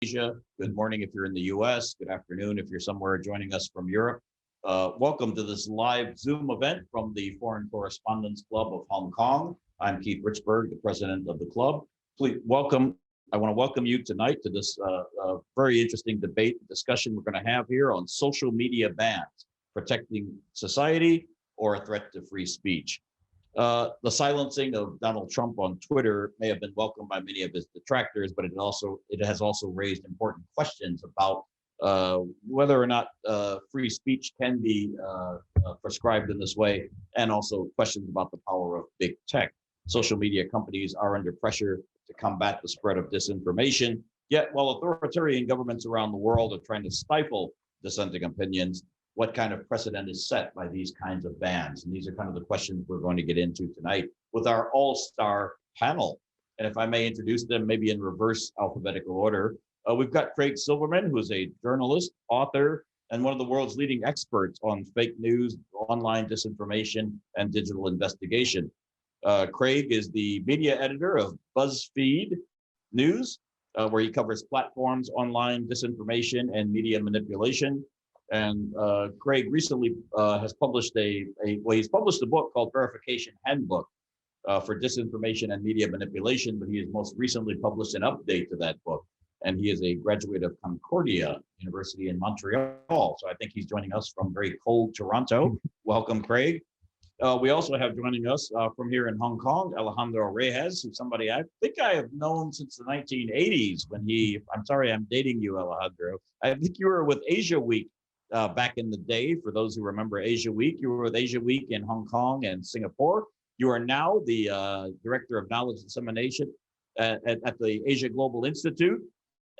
Asia. Good morning if you're in the US. Good afternoon if you're somewhere joining us from Europe. Welcome to this live Zoom event from the Foreign Correspondents Club of Hong Kong. I'm Keith Richburg, the president of the club. Please welcome. I want to welcome you tonight to this very interesting debate discussion we're going to have here on social media bans, protecting society or a threat to free speech. The silencing of Donald Trump on Twitter may have been welcomed by many of his detractors, but it has also raised important questions about whether or not free speech can be prescribed in this way, and also questions about the power of big tech. Social media companies are under pressure to combat the spread of disinformation. Yet, while authoritarian governments around the world are trying to stifle dissenting opinions, what kind of precedent is set by these kinds of bans? And these are kind of the questions we're going to get into tonight with our all-star panel. And if I may introduce them maybe in reverse alphabetical order, we've got Craig Silverman, who is a journalist, author, and one of the world's leading experts on fake news, online disinformation, and digital investigation. Craig is the media editor of BuzzFeed News, where he covers platforms, online disinformation, and media manipulation. And Craig recently has published he's published a book called Verification Handbook for Disinformation and Media Manipulation, but he has most recently published an update to that book. And he is a graduate of Concordia University in Montreal. So I think he's joining us from very cold Toronto. Welcome, Craig. We also have joining us from here in Hong Kong, Alejandro Reyes, who's somebody I think I have known since the 1980s when I'm sorry, I'm dating you, Alejandro. I think you were with Asia Week back in the day. For those who remember Asia Week, you were with Asia Week in Hong Kong and Singapore. You are now the Director of Knowledge Dissemination at the Asia Global Institute,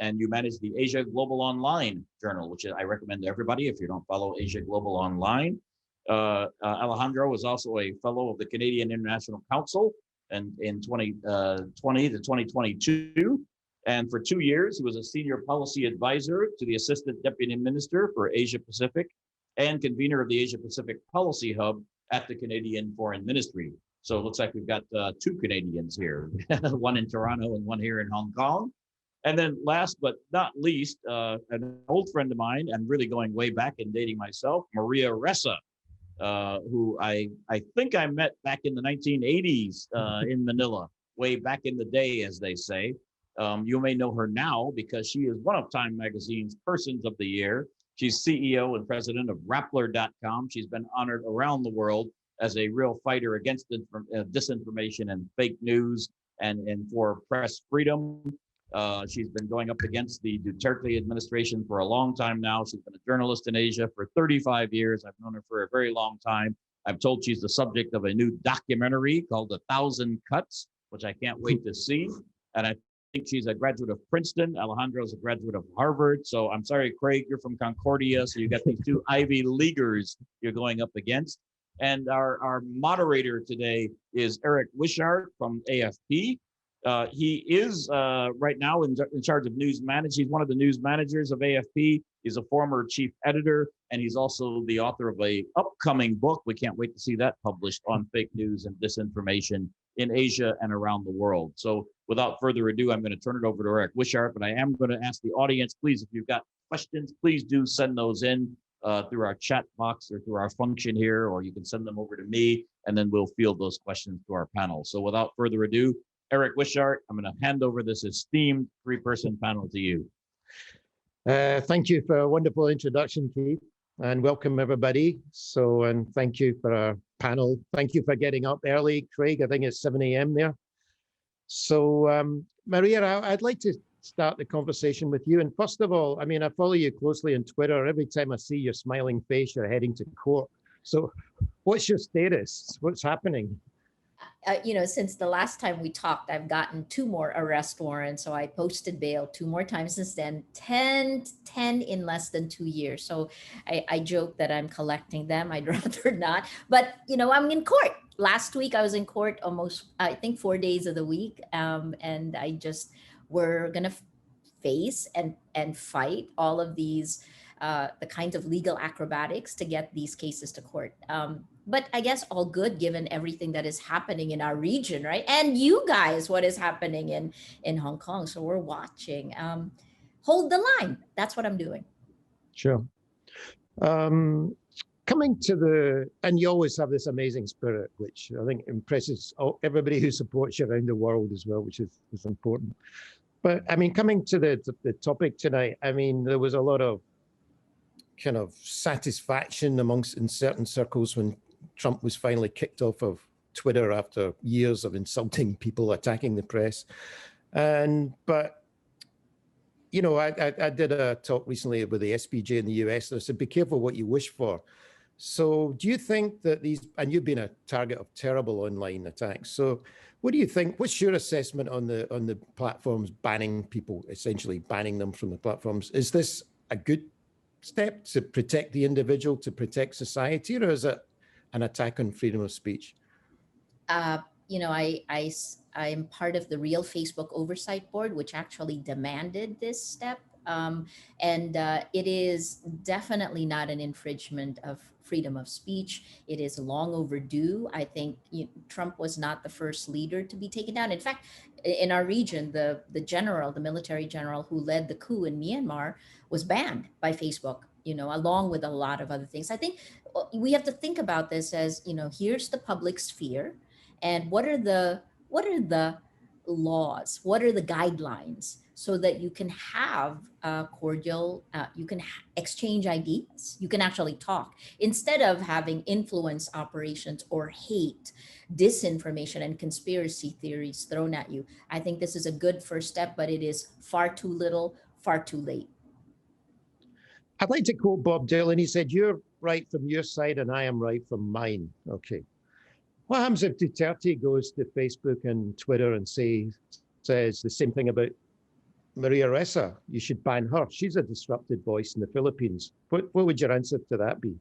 and you manage the Asia Global Online Journal, which I recommend to everybody if you don't follow Asia Global Online. Alejandro was also a fellow of the Canadian International Council and in 2020 to 2022. And for 2 years, he was a senior policy advisor to the Assistant Deputy Minister for Asia Pacific and convener of the Asia Pacific Policy Hub at the Canadian Foreign Ministry. So it looks like we've got two Canadians here, one in Toronto and one here in Hong Kong. And then last but not least, an old friend of mine, and really going way back and dating myself, Maria Ressa, who I think I met back in the 1980s in Manila, way back in the day, as they say. You may know her now because she is one of Time Magazine's Persons of the Year. She's CEO and president of Rappler.com. She's been honored around the world as a real fighter against disinformation and fake news and for press freedom. She's been going up against the Duterte administration for a long time now. She's been a journalist in Asia for 35 years. I've known her for a very long time. I'm told she's the subject of a new documentary called 1,000 Cuts, which I can't wait to see. And I think she's a graduate of Princeton. Alejandro's a graduate of Harvard. So I'm sorry, Craig, you're from Concordia. So you got these two Ivy Leaguers you're going up against. And our moderator today is Eric Wishart from AFP. He is right now in charge of news management. He's one of the news managers of AFP. He's a former chief editor, and he's also the author of an upcoming book. We can't wait to see that published on fake news and disinformation in Asia and around the world. So without further ado, I'm going to turn it over to Eric Wishart, but I am going to ask the audience, please, if you've got questions, please do send those in through our chat box or through our function here, or you can send them over to me, and then we'll field those questions to our panel. So without further ado, Eric Wishart, I'm going to hand over this esteemed three-person panel to you. Thank you for a wonderful introduction, Keith, and welcome everybody. And thank you for our panel. Thank you for getting up early, Craig. I think it's 7 a.m. there. So Maria, I'd like to start the conversation with you. And first of all, I mean, I follow you closely on Twitter. Every time I see your smiling face, you're heading to court. So what's your status? What's happening? Since the last time we talked, I've gotten 2 more arrest warrants. So I posted bail 2 more times since then, 10 in less than 2 years. So I joke that I'm collecting them. I'd rather not. But, I'm in court. Last week, I was in court almost, I think, 4 days of the week. And we're going to face and fight all of these, the kinds of legal acrobatics to get these cases to court. But I guess all good given everything that is happening in our region, right? And you guys, what is happening in Hong Kong. So we're watching. hold the line. That's what I'm doing. Sure. Coming to and you always have this amazing spirit, which I think impresses everybody who supports you around the world as well, which is important. But I mean, coming to the topic tonight, I mean, there was a lot of kind of satisfaction in certain circles when Trump was finally kicked off of Twitter after years of insulting people, attacking the press. But you know, I did a talk recently with the SPJ in the US, and I said, be careful what you wish for. So do you think that and you've been a target of terrible online attacks. So what do you think, what's your assessment on the platforms banning people, essentially banning them from the platforms? Is this a good step to protect the individual, to protect society, or is it an attack on freedom of speech? You know, I'm part of the Real Facebook Oversight Board, which actually demanded this step. It is definitely not an infringement of freedom of speech. It is long overdue. I think Trump was not the first leader to be taken down. In fact, in our region, the military general who led the coup in Myanmar was banned by Facebook, along with a lot of other things. I think we have to think about this as, here's the public sphere, and what are the laws, what are the guidelines, so that you can have cordial, you can exchange ideas, you can actually talk, instead of having influence operations or hate, disinformation, and conspiracy theories thrown at you. I think this is a good first step, but it is far too little, far too late. I'd like to quote Bob Dylan. He said, "You're right from your side and I am right from mine." Okay. What happens if Duterte goes to Facebook and Twitter and says the same thing about Maria Ressa? You should ban her. She's a disrupted voice in the Philippines. What would your answer to that be?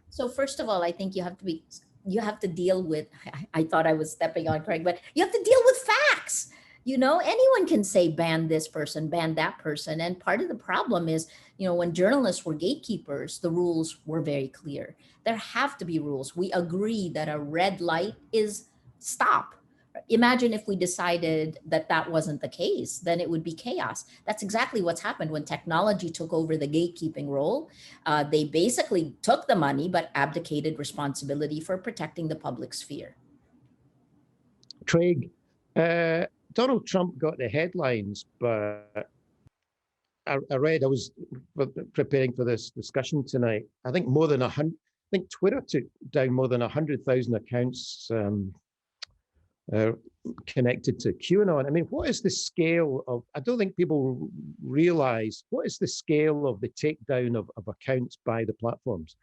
So first of all, I think you have to deal with, I thought I was stepping on Craig, but you have to deal with facts. Anyone can say ban this person, ban that person. And part of the problem is, when journalists were gatekeepers, the rules were very clear. There have to be rules. We agree that a red light is stop. Imagine if we decided that that wasn't the case, then it would be chaos. That's exactly what's happened when technology took over the gatekeeping role. They basically took the money, but abdicated responsibility for protecting the public sphere. Craig, Donald Trump got the headlines, but I was preparing for this discussion tonight. I think Twitter took down more than 100,000 accounts connected to QAnon. I mean, what is the scale of, I don't think people realize, what is the scale of the takedown of accounts by the platforms?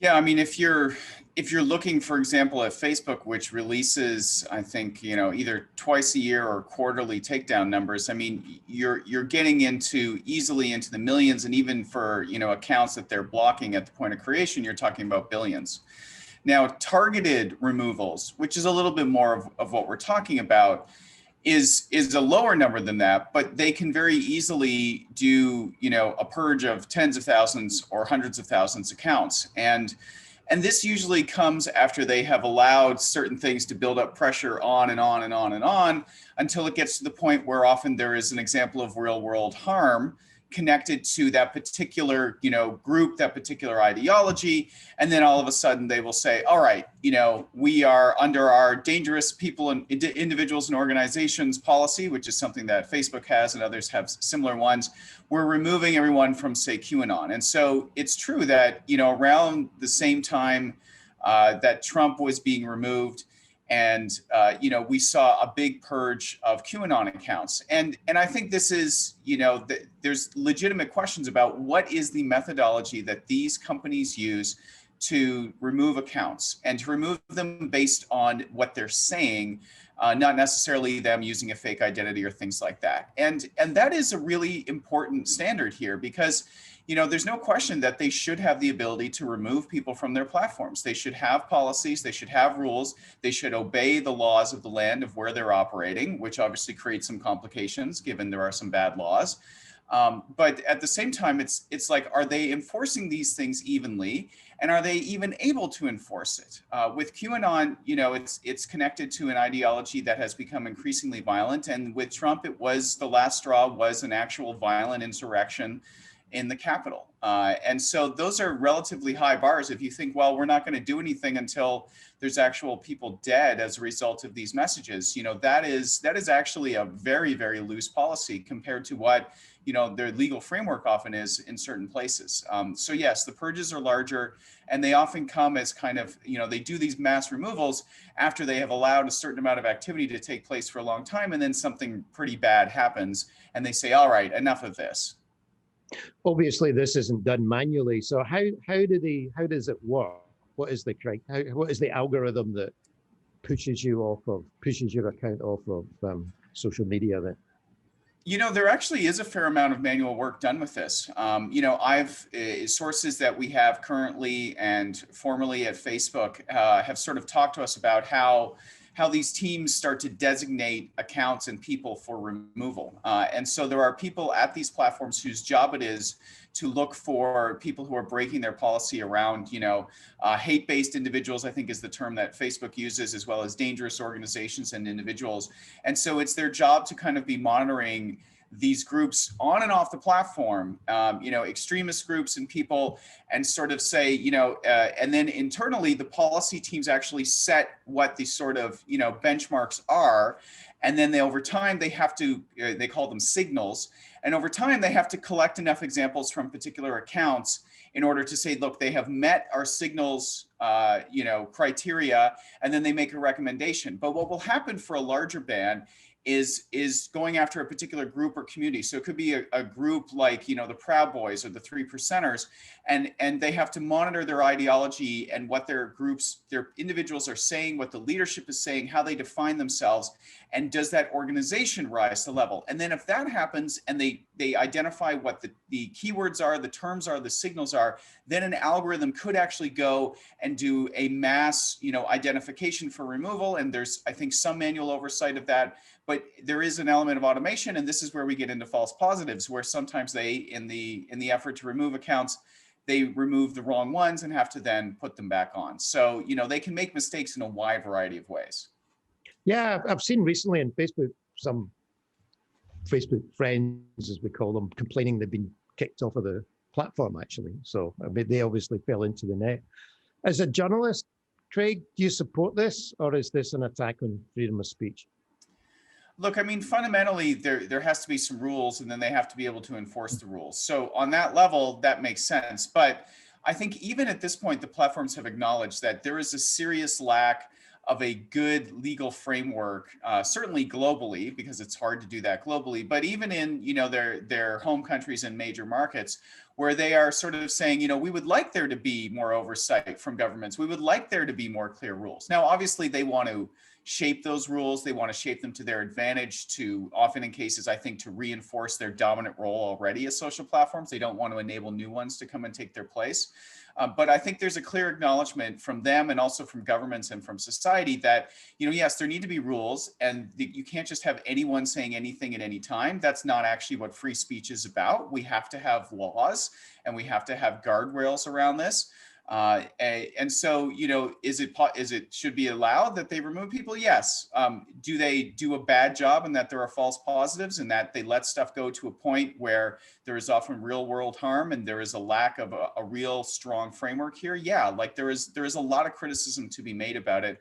Yeah, I mean, if you're looking, for example, at Facebook, which releases, I think, either twice a year or quarterly takedown numbers, I mean, you're getting easily into the millions, and even for, accounts that they're blocking at the point of creation, you're talking about billions. Now, targeted removals, which is a little bit more of what we're talking about, is a lower number than that, but they can very easily do, a purge of tens of thousands or hundreds of thousands of accounts. And this usually comes after they have allowed certain things to build up pressure on and on and on and on, until it gets to the point where often there is an example of real world harm connected to that particular, group, that particular ideology. And then all of a sudden they will say, all right, we are under our dangerous people and individuals and organizations policy, which is something that Facebook has and others have similar ones. We're removing everyone from, say, QAnon. And so it's true that, around the same time that Trump was being removed, and, we saw a big purge of QAnon accounts. And I think this is, there's legitimate questions about what is the methodology that these companies use to remove accounts, and to remove them based on what they're saying, not necessarily them using a fake identity or things like that. And that is a really important standard here, because there's no question that they should have the ability to remove people from their platforms. They should have policies, they should have rules, they should obey the laws of the land of where they're operating, which obviously creates some complications given there are some bad laws. But at the same time, it's like, are they enforcing these things evenly? And are they even able to enforce it? With QAnon, it's connected to an ideology that has become increasingly violent. And with Trump, it was the last straw was an actual violent insurrection in the Capitol. And so those are relatively high bars. If you think, well, we're not going to do anything until there's actual people dead as a result of these messages, that is actually a very, very loose policy compared to what their legal framework often is in certain places. So yes, the purges are larger, and they often come as kind of, they do these mass removals after they have allowed a certain amount of activity to take place for a long time, and then something pretty bad happens, and they say, all right, enough of this. Obviously, this isn't done manually. So how does it work? What is the algorithm that pushes your account off of social media then? There actually is a fair amount of manual work done with this. I've sources that we have currently and formerly at Facebook have sort of talked to us about how these teams start to designate accounts and people for removal. And so there are people at these platforms whose job it is to look for people who are breaking their policy around, hate-based individuals, I think is the term that Facebook uses, as well as dangerous organizations and individuals. And so it's their job to kind of be monitoring these groups on and off the platform, extremist groups and people, and sort of say, and then internally the policy teams actually set what the sort of, benchmarks are. And then over time, they have to, they call them signals. And over time, they have to collect enough examples from particular accounts in order to say, look, they have met our signals, criteria, and then they make a recommendation. But what will happen for a larger ban is going after a particular group or community. So it could be a group like, the Proud Boys or the 3%ers, and they have to monitor their ideology and what their individuals are saying, what the leadership is saying, how they define themselves, and does that organization rise to level? And then if that happens and they identify what the keywords are, the terms are, the signals are, then an algorithm could actually go and do a mass, identification for removal. And there's, I think, some manual oversight of that. But there is an element of automation, and this is where we get into false positives, where sometimes they, in the effort to remove accounts, they remove the wrong ones and have to then put them back on. So, they can make mistakes in a wide variety of ways. Yeah, I've seen recently on Facebook, some Facebook friends, as we call them, complaining they've been kicked off of the platform, actually. So I mean, they obviously fell into the net. As a journalist, Craig, do you support this, or is this an attack on freedom of speech? Look, I mean, fundamentally, there has to be some rules, and then they have to be able to enforce the rules. So on that level, that makes sense. But I think even at this point, the platforms have acknowledged that there is a serious lack of a good legal framework, certainly globally, because it's hard to do that globally, but even in, their home countries and major markets, where they are sort of saying, we would like there to be more oversight from governments. We would like there to be more clear rules. Now, obviously, they want to shape those rules. They want to shape them to their advantage, to often in cases, I think, to reinforce their dominant role already as social platforms. They don't want to enable new ones to come and take their place. But I think there's a clear acknowledgement from them and also from governments and from society that, yes, there need to be rules, and you can't just have anyone saying anything at any time. That's not actually what free speech is about. We have to have laws, and we have to have guardrails around this. And so, is it should be allowed that they remove people? Yes. Do they do a bad job in that there are false positives and that they let stuff go to a point where there is often real world harm and there is a lack of a real strong framework here? Yeah, like there is a lot of criticism to be made about it.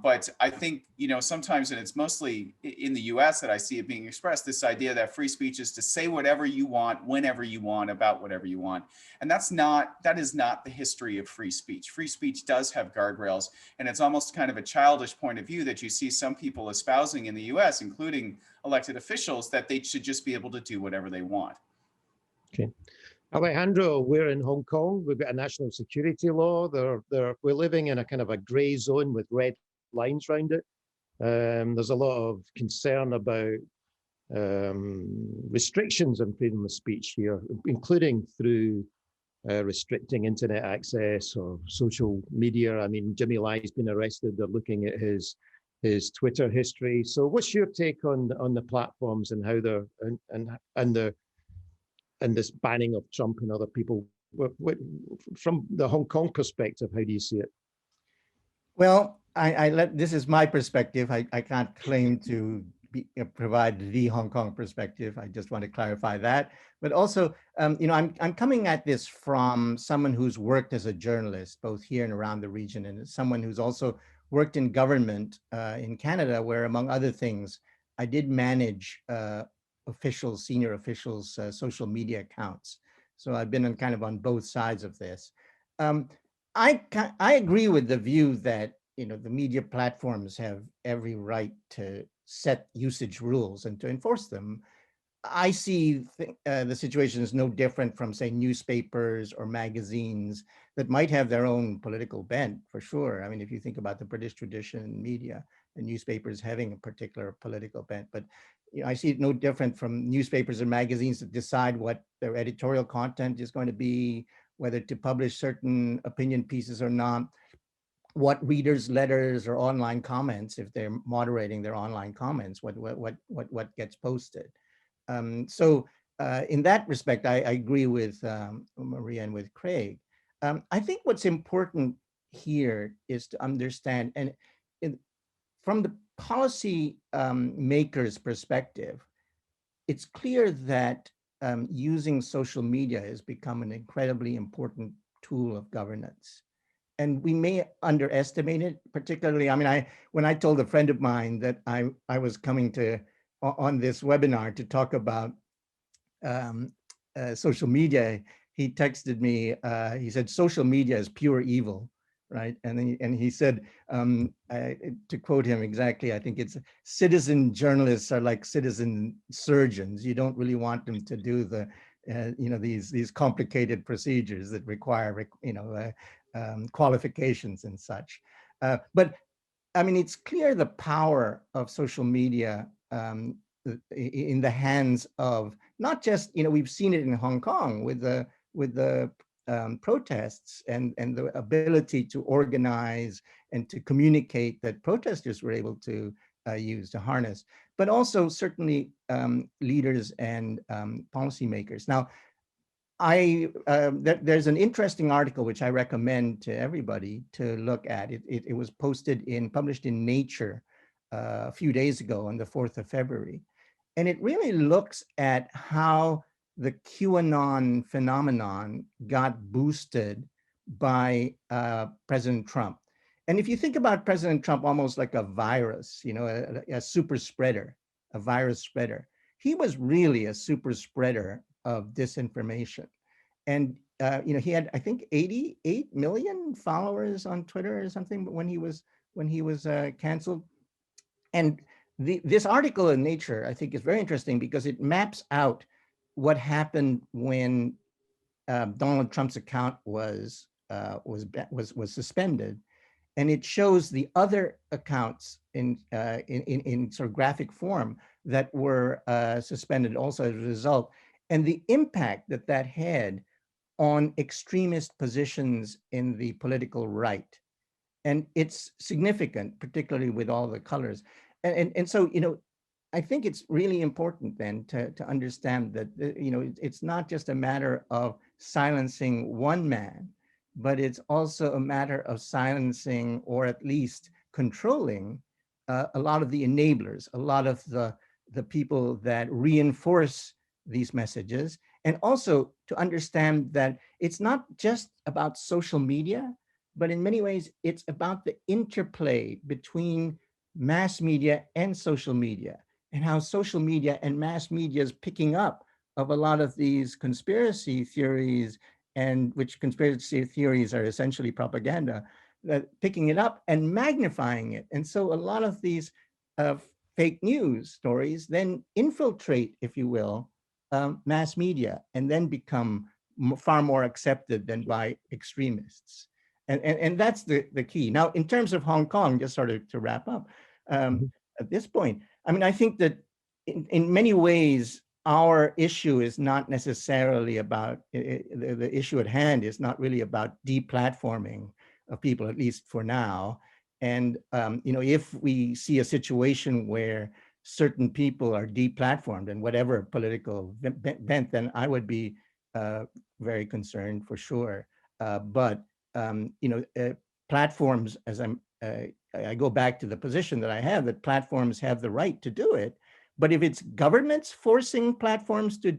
But I think, sometimes, and it's mostly in the US that I see it being expressed, this idea that free speech is to say whatever you want, whenever you want, about whatever you want. And that is not the history of free speech. Free speech does have guardrails, and it's almost kind of a childish point of view that you see some people espousing in the US, including elected officials, that they should just be able to do whatever they want. Okay. Alejandro, we're in Hong Kong. We've got a national security law. We're living in a kind of a gray zone with red lines around it. There's a lot of concern about restrictions on freedom of speech here, including through restricting internet access or social media. I mean, Jimmy Lai's been arrested. They're looking at his Twitter history. So what's your take on the platforms and how they're and the and this banning of Trump and other people. From the Hong Kong perspective, how do you see it? Well, this is my perspective. I can't claim to provide the Hong Kong perspective. I just want to clarify that. But also, I'm coming at this from someone who's worked as a journalist, both here and around the region, and someone who's also worked in government in Canada, where, among other things, I did manage senior officials' social media accounts. So I've been on both sides of this. I agree with the view that the media platforms have every right to set usage rules and to enforce them. I see the situation is no different from, say, newspapers or magazines that might have their own political bent, for sure. I mean, if you think about the British tradition in media, the newspapers having a particular political bent, but I see it no different from newspapers and magazines that decide what their editorial content is going to be, whether to publish certain opinion pieces or not, what readers' letters or online comments, if they're moderating their online comments, what gets posted. So in that respect, I agree with Maria and with Craig. I think what's important here is to understand, and from the policy makers' perspective, it's clear that using social media has become an incredibly important tool of governance. And we may underestimate it, particularly, when I told a friend of mine that I was coming on this webinar to talk about social media, he texted me, he said, social media is pure evil, right? And he said, to quote him exactly, I think it's, citizen journalists are like citizen surgeons. You don't really want them to do the, these complicated procedures that require, qualifications and such. But it's clear the power of social media in the hands of not just, we've seen it in Hong Kong with the protests and the ability to organize and to communicate that protesters were able to use, to harness, but also certainly leaders and policymakers. Now, there's an interesting article which I recommend to everybody to look at. It was published in Nature a few days ago on the 4th of February. And it really looks at how the QAnon phenomenon got boosted by President Trump. And if you think about President Trump almost like a virus, a super spreader, a virus spreader, he was really a super spreader of disinformation. And he had, I think, 88 million followers on Twitter or something when he was canceled. And this article in Nature, I think, is very interesting because it maps out what happened when Donald Trump's account was suspended, and it shows the other accounts in sort of graphic form that were suspended also as a result, and the impact that had on extremist positions in the political right. And it's significant, particularly with all the colors. And so, I think it's really important then to understand that, it's not just a matter of silencing one man, but it's also a matter of silencing, or at least controlling, a lot of the enablers, a lot of the people that reinforce these messages. And also to understand that it's not just about social media, but in many ways, it's about the interplay between mass media and social media, and how social media and mass media is picking up of a lot of these conspiracy theories, and which conspiracy theories are essentially propaganda, that picking it up and magnifying it. And so a lot of these fake news stories then infiltrate, if you will, mass media, and then become far more accepted than by extremists. And that's the key. Now, in terms of Hong Kong, just sort of to wrap up, at this point, I think that in many ways, our issue is not necessarily about, the issue at hand is not really about deplatforming of people, at least for now. And if we see a situation where certain people are deplatformed in whatever political bent, then I would be very concerned for sure. But platforms, as I go back to the position that I have, that platforms have the right to do it. But if it's governments forcing platforms to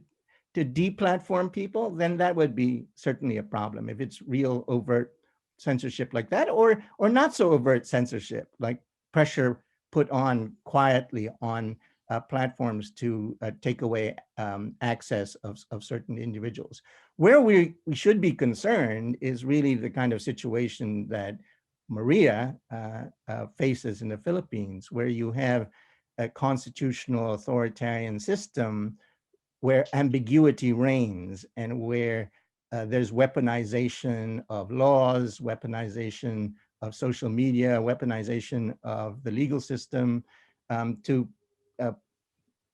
deplatform people, then that would be certainly a problem. If it's real overt censorship like that, or not so overt censorship, like pressure put on quietly on platforms to take away access of certain individuals. Where we should be concerned is really the kind of situation that Maria faces in the Philippines, where you have a constitutional authoritarian system where ambiguity reigns and where there's weaponization of laws, weaponization of social media, weaponization of the legal system to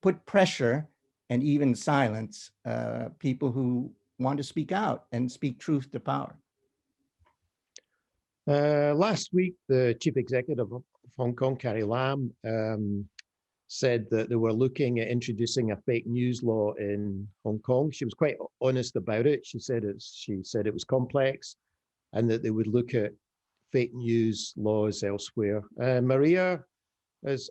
put pressure and even silence people who want to speak out and speak truth to power. Last week, the chief executive of Hong Kong, Carrie Lam, said that they were looking at introducing a fake news law in Hong Kong. She was quite honest about it. She said it was complex, and that they would look at fake news laws elsewhere. Maria, as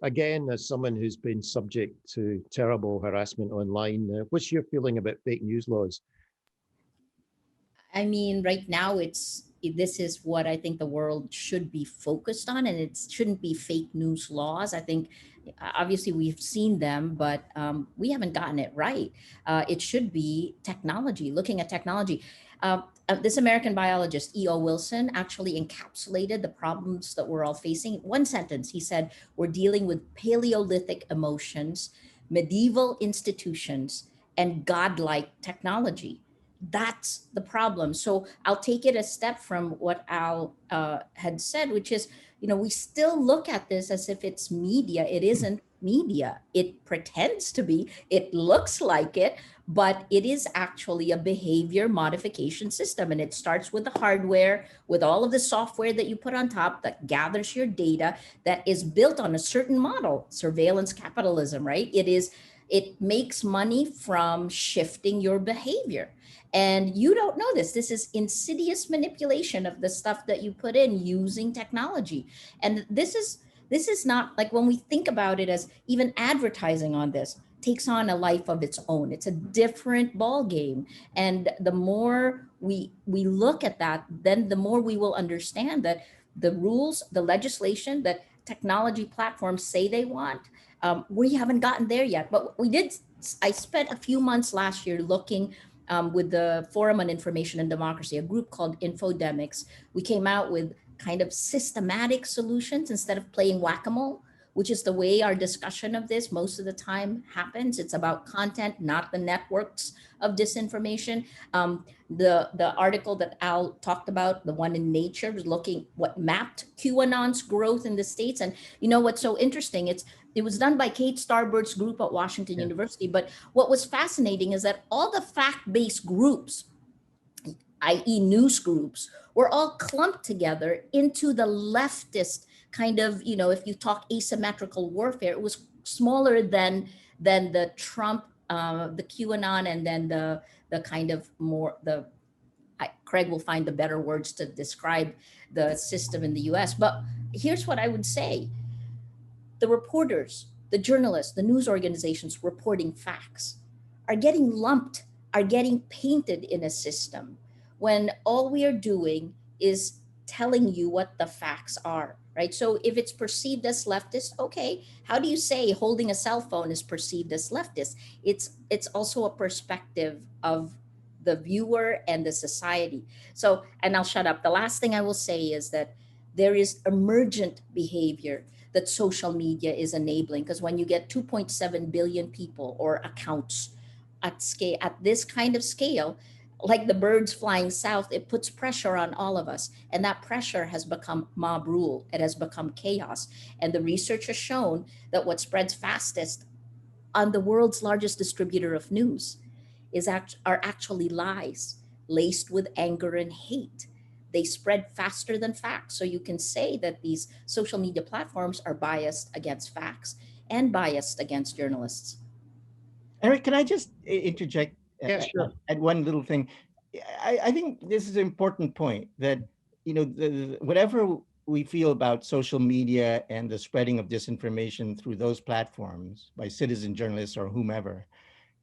someone who's been subject to terrible harassment online, what's your feeling about fake news laws? I mean, right now this is what I think the world should be focused on, and it shouldn't be fake news laws. I think obviously we've seen them, but we haven't gotten it right. It should be technology, looking at technology. This American biologist, E.O. Wilson, actually encapsulated the problems that we're all facing. One sentence, he said, we're dealing with Paleolithic emotions, medieval institutions, and godlike technology. That's the problem. So I'll take it a step from what Al had said, which is, we still look at this as if it's media. It isn't media. It pretends to be, it looks like it, but it is actually a behavior modification system. And it starts with the hardware, with all of the software that you put on top that gathers your data, that is built on a certain model, surveillance capitalism, right? It makes money from shifting your behavior. And you don't know this. This is insidious manipulation of the stuff that you put in using technology. And this is not like, when we think about it, as even advertising on this takes on a life of its own. It's a different ball game. And the more we look at that, then the more we will understand that the rules, the legislation that technology platforms say they want, we haven't gotten there yet. But I spent a few months last year looking with the Forum on Information and Democracy, a group called Infodemics. We came out with kind of systematic solutions instead of playing whack-a-mole, which is the way our discussion of this most of the time happens. It's about content, not the networks of disinformation. The article that Al talked about, the one in Nature, was looking what mapped QAnon's growth in the States. And what's so interesting, it was done by Kate Starbird's group at Washington University. But what was fascinating is that all the fact-based groups, i.e. news groups, were all clumped together into the leftist kind of, if you talk asymmetrical warfare, it was smaller than the Trump, the QAnon, and then the kind of more, Craig will find the better words to describe the system in the US. But here's what I would say. The reporters, the journalists, the news organizations reporting facts are getting lumped, are getting painted in a system when all we are doing is telling you what the facts are, right? So if it's perceived as leftist, okay, how do you say holding a cell phone is perceived as leftist? It's also a perspective of the viewer and the society. So, and I'll shut up. The last thing I will say is that there is emergent behavior that social media is enabling, because when you get 2.7 billion people or accounts at scale, at this kind of scale, like the birds flying south, it puts pressure on all of us. And that pressure has become mob rule. It has become chaos. And the research has shown that what spreads fastest on the world's largest distributor of news are actually lies laced with anger and hate. They spread faster than facts. So you can say that these social media platforms are biased against facts. and biased against journalists. Eric, can I just interject Yeah, sure. at one little thing? I think this is an important point that, you know, whatever we feel about social media and the spreading of disinformation through those platforms by citizen journalists or whomever,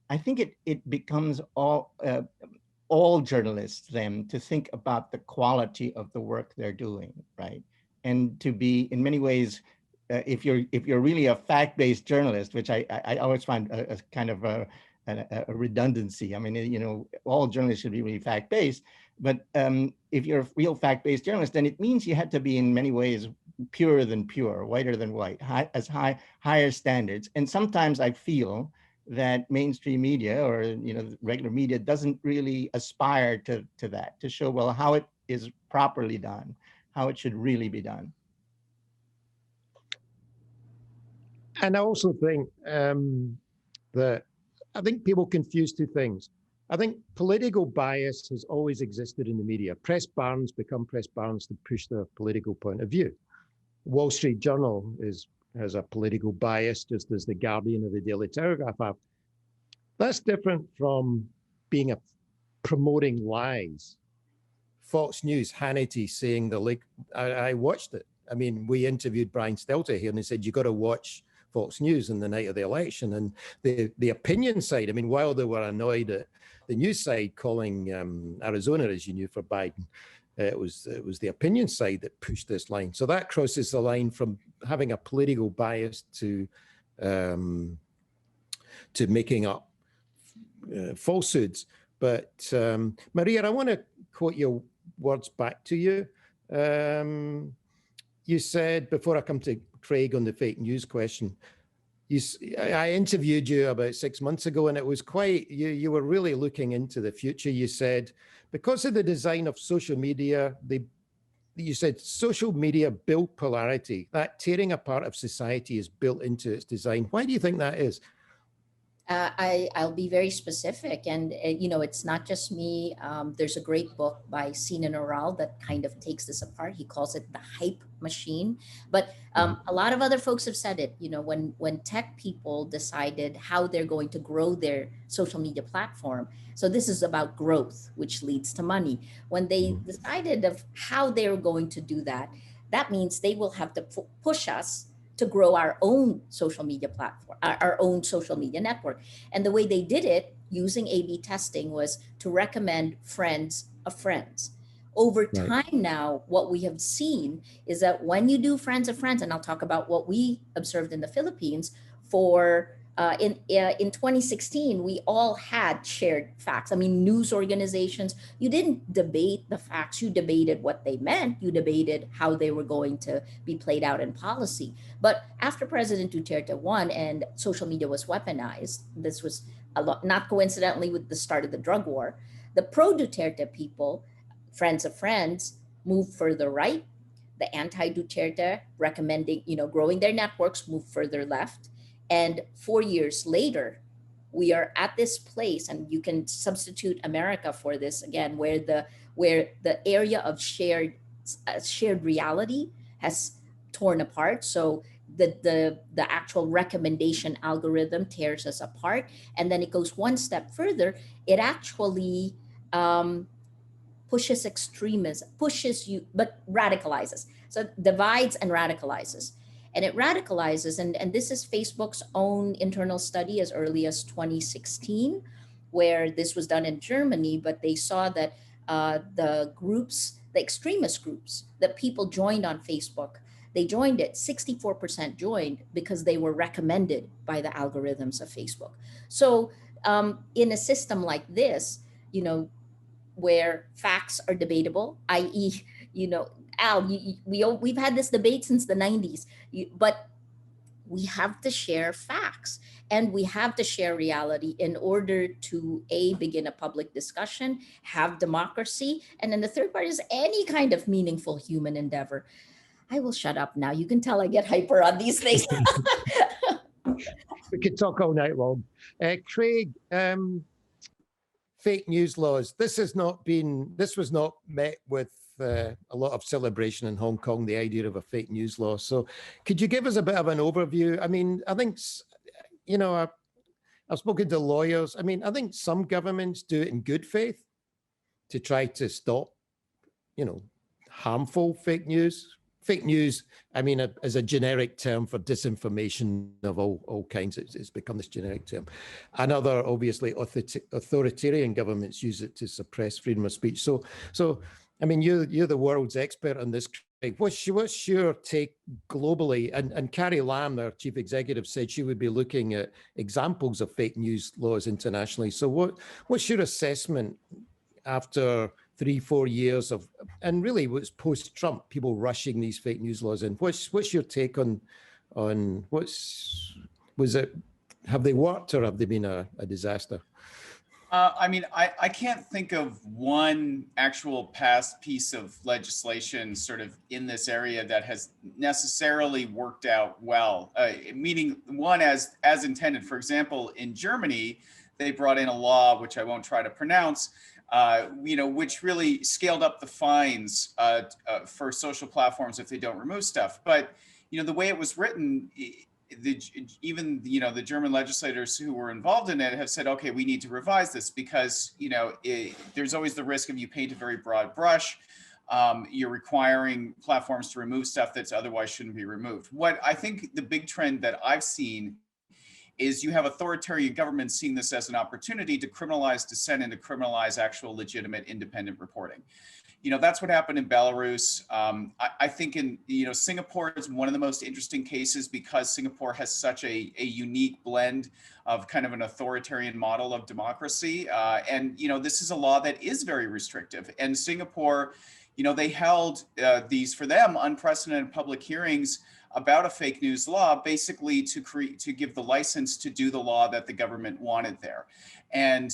I think it becomes all journalists then to think about the quality of the work they're doing, right? And to be, in many ways, if you're really a fact-based journalist, which I always find a kind of a redundancy. I mean, you know, all journalists should be really fact-based, but if you're a real fact-based journalist, then it means you had to be in many ways purer than pure, whiter than white, higher standards. And sometimes I feel that mainstream media or, you know, regular media doesn't really aspire to that, to show, well, how it is properly done, how it should really be done. And I also think that I think people confuse two things. I think political bias has always existed in the media. Press barons become press barons to push their political point of view. Wall Street Journal has a political bias, just as the Guardian or the Daily Telegraph have. That's different from being promoting lies. Fox News, Hannity saying I watched it. I mean, we interviewed Brian Stelter here and he said, you got to watch Fox News on the night of the election. And the opinion side, I mean, while they were annoyed at the news side calling Arizona, as you knew, for Biden, it was the opinion side that pushed this line. So that crosses the line from having a political bias to making up falsehoods. But Maria, I want to quote your words back to you. You said, before I come to Craig on the fake news question, I interviewed you about 6 months ago, and it was quite, you were really looking into the future. You said, because of the design of social media, you said social media build polarity. That tearing apart of society is built into its design. Why do you think that is? I'll be very specific, and you know, it's not just me. There's a great book by Sinan Oral that kind of takes this apart. He calls it the hype machine. But a lot of other folks have said it. You know, when tech people decided how they're going to grow their social media platform. So this is about growth, which leads to money. When they decided of how they were going to do that, that means they will have to push us to grow our own social media platform, our own social media network. And the way they did it using A/B testing was to recommend friends of friends. Over time now, what we have seen is that when you do friends of friends, and I'll talk about what we observed in the Philippines for in 2016, we all had shared facts. I mean, news organizations, you didn't debate the facts, you debated what they meant, you debated how they were going to be played out in policy. But after President Duterte won and social media was weaponized, this was a lot, not coincidentally with the start of the drug war, the pro-Duterte people, friends of friends, moved further right. The anti-Duterte recommending, you know, growing their networks, moved further left. And 4 years later, we are at this place, and you can substitute America for this again, where the area of shared reality has torn apart. So the actual recommendation algorithm tears us apart, and then it goes one step further. It actually pushes extremism, but radicalizes. So divides and radicalizes. And it radicalizes, and this is Facebook's own internal study as early as 2016, where this was done in Germany, but they saw that the extremist groups that people joined on Facebook, they joined it, 64% joined because they were recommended by the algorithms of Facebook. So in a system like this, you know, where facts are debatable, i.e., you know, Al, we've had this debate since the 90s, but we have to share facts and we have to share reality in order to begin a public discussion, have democracy, and then the third part is any kind of meaningful human endeavor. I will shut up now. You can tell I get hyper on these things. We could talk all night long. Craig, fake news laws. This was not met with a lot of celebration in Hong Kong, the idea of a fake news law. So could you give us a bit of an overview? I mean, I think, you know, I've spoken to lawyers. I mean, I think some governments do it in good faith to try to stop, you know, harmful fake news. Fake news, I mean, as a generic term for disinformation of all kinds, it's become this generic term. And other, obviously, authoritarian governments use it to suppress freedom of speech. So I mean, you're the world's expert on this, Craig. What's your take globally? And Carrie Lam, our chief executive, said she would be looking at examples of fake news laws internationally. So what's your assessment after 3-4 years of, and really what's post-Trump, people rushing these fake news laws in? What's your take on have they worked or have they been a disaster? I mean, I can't think of one actual past piece of legislation sort of in this area that has necessarily worked out well, meaning one as intended. For example, in Germany, they brought in a law, which I won't try to pronounce, you know, which really scaled up the fines for social platforms if they don't remove stuff. But, you know, the way it was written, even, you know, the German legislators who were involved in it have said, okay, we need to revise this because, you know, there's always the risk of you paint a very broad brush. You're requiring platforms to remove stuff that's otherwise shouldn't be removed. What I think the big trend that I've seen is you have authoritarian governments seeing this as an opportunity to criminalize dissent and to criminalize actual legitimate independent reporting. You know, that's what happened in Belarus. I think in, you know, Singapore is one of the most interesting cases because Singapore has such a unique blend of kind of an authoritarian model of democracy. And, you know, this is a law that is very restrictive. And Singapore, you know, they held these, for them, unprecedented public hearings about a fake news law, basically to give the license to do the law that the government wanted there. And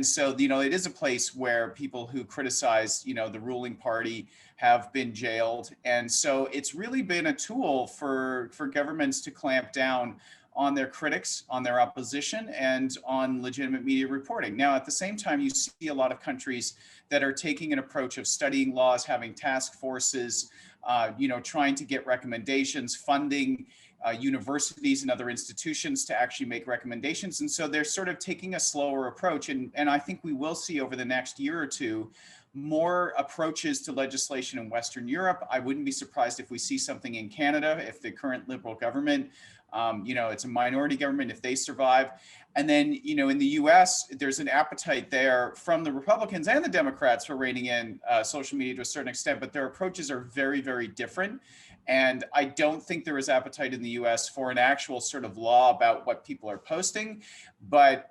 so, you know, it is a place where people who criticize, you know, the ruling party have been jailed. And so it's really been a tool for governments to clamp down on their critics, on their opposition, and on legitimate media reporting. Now, at the same time, you see a lot of countries that are taking an approach of studying laws, having task forces, you know, trying to get recommendations, funding universities and other institutions to actually make recommendations. And so they're sort of taking a slower approach. And I think we will see over the next year or two more approaches to legislation in Western Europe. I wouldn't be surprised if we see something in Canada, if the current Liberal government, you know, it's a minority government, if they survive. And then, you know, in the US, there's an appetite there from the Republicans and the Democrats for reining in social media to a certain extent, but their approaches are very, very different. And I don't think there is appetite in the US for an actual sort of law about what people are posting, but,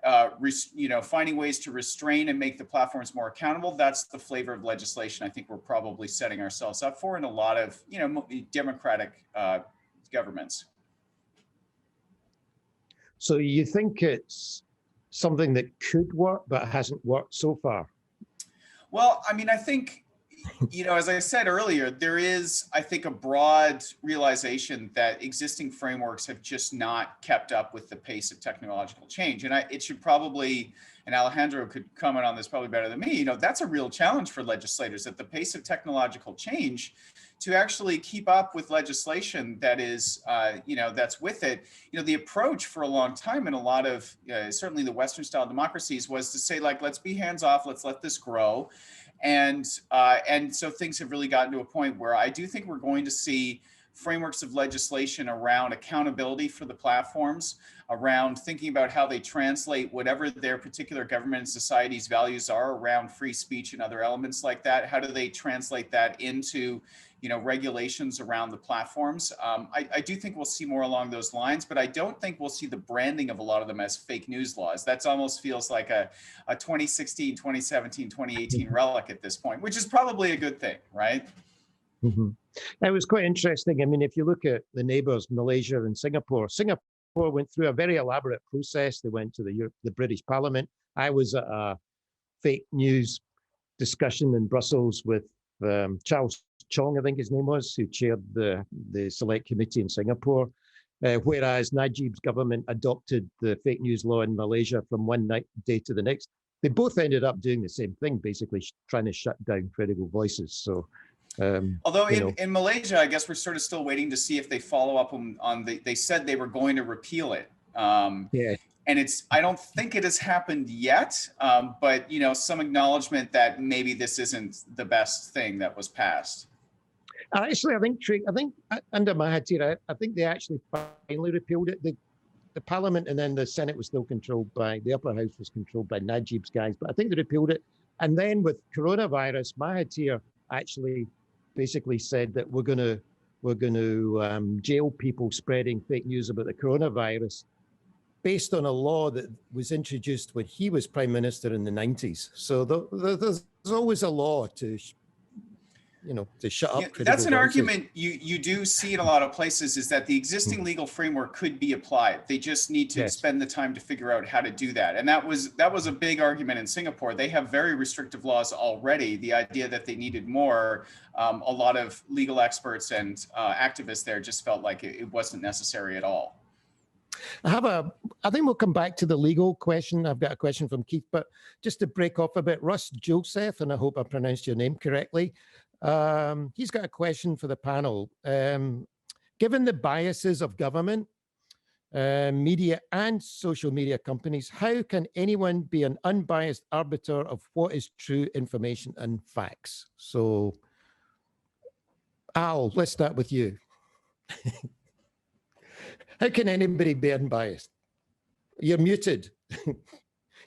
you know, finding ways to restrain and make the platforms more accountable. That's the flavor of legislation I think we're probably setting ourselves up for in a lot of, you know, democratic governments. So you think it's something that could work, but hasn't worked so far? Well, I mean, I think, you know, as I said earlier, there is, I think, a broad realization that existing frameworks have just not kept up with the pace of technological change. And it should probably, and Alejandro could comment on this probably better than me, you know, that's a real challenge for legislators, at the pace of technological change, to actually keep up with legislation that is, you know, that's with it. You know, the approach for a long time in a lot of, certainly the Western style democracies, was to say, like, let's be hands off, let's let this grow. And so things have really gotten to a point where I do think we're going to see frameworks of legislation around accountability for the platforms, around thinking about how they translate whatever their particular government and society's values are around free speech and other elements like that. How do they translate that into, you know, regulations around the platforms? I do think we'll see more along those lines, but I don't think we'll see the branding of a lot of them as fake news laws. That's almost feels like a 2016, 2017, 2018 relic at this point, which is probably a good thing, right? Mm-hmm. It was quite interesting. I mean, if you look at the neighbors, Malaysia and Singapore went through a very elaborate process. They went to the British Parliament. I was at a fake news discussion in Brussels with Charles Chong, I think his name was, who chaired the select committee in Singapore, whereas Najib's government adopted the fake news law in Malaysia from one day to the next. they both ended up doing the same thing, basically trying to shut down critical voices. So, although you know, in Malaysia, I guess we're sort of still waiting to see if they follow up on they said they were going to repeal it. yeah. And I don't think it has happened yet, but you know, some acknowledgement that maybe this isn't the best thing that was passed. Actually, I think under Mahathir, I think they actually finally repealed it. The Parliament and then the Senate was still controlled by, the upper house was controlled by Najib's guys, but I think they repealed it. And then with coronavirus, Mahathir actually basically said that we're going to jail people spreading fake news about the coronavirus based on a law that was introduced when he was prime minister in the 90s. So there's always a law to, you know, to shut up. Yeah, that's an argument you do see in a lot of places, is that the existing legal framework could be applied. They just need to spend the time to figure out how to do that. And that was a big argument in Singapore. They have very restrictive laws already. The idea that they needed more, a lot of legal experts and activists there just felt like it wasn't necessary at all. I think we'll come back to the legal question. I've got a question from Keith, but just to break off a bit, Russ Joseph, and I hope I pronounced your name correctly. He's got a question for the panel. Given the biases of government, media and social media companies, how can anyone be an unbiased arbiter of what is true information and facts? So, Al, let's start with you. How can anybody be unbiased? You're muted.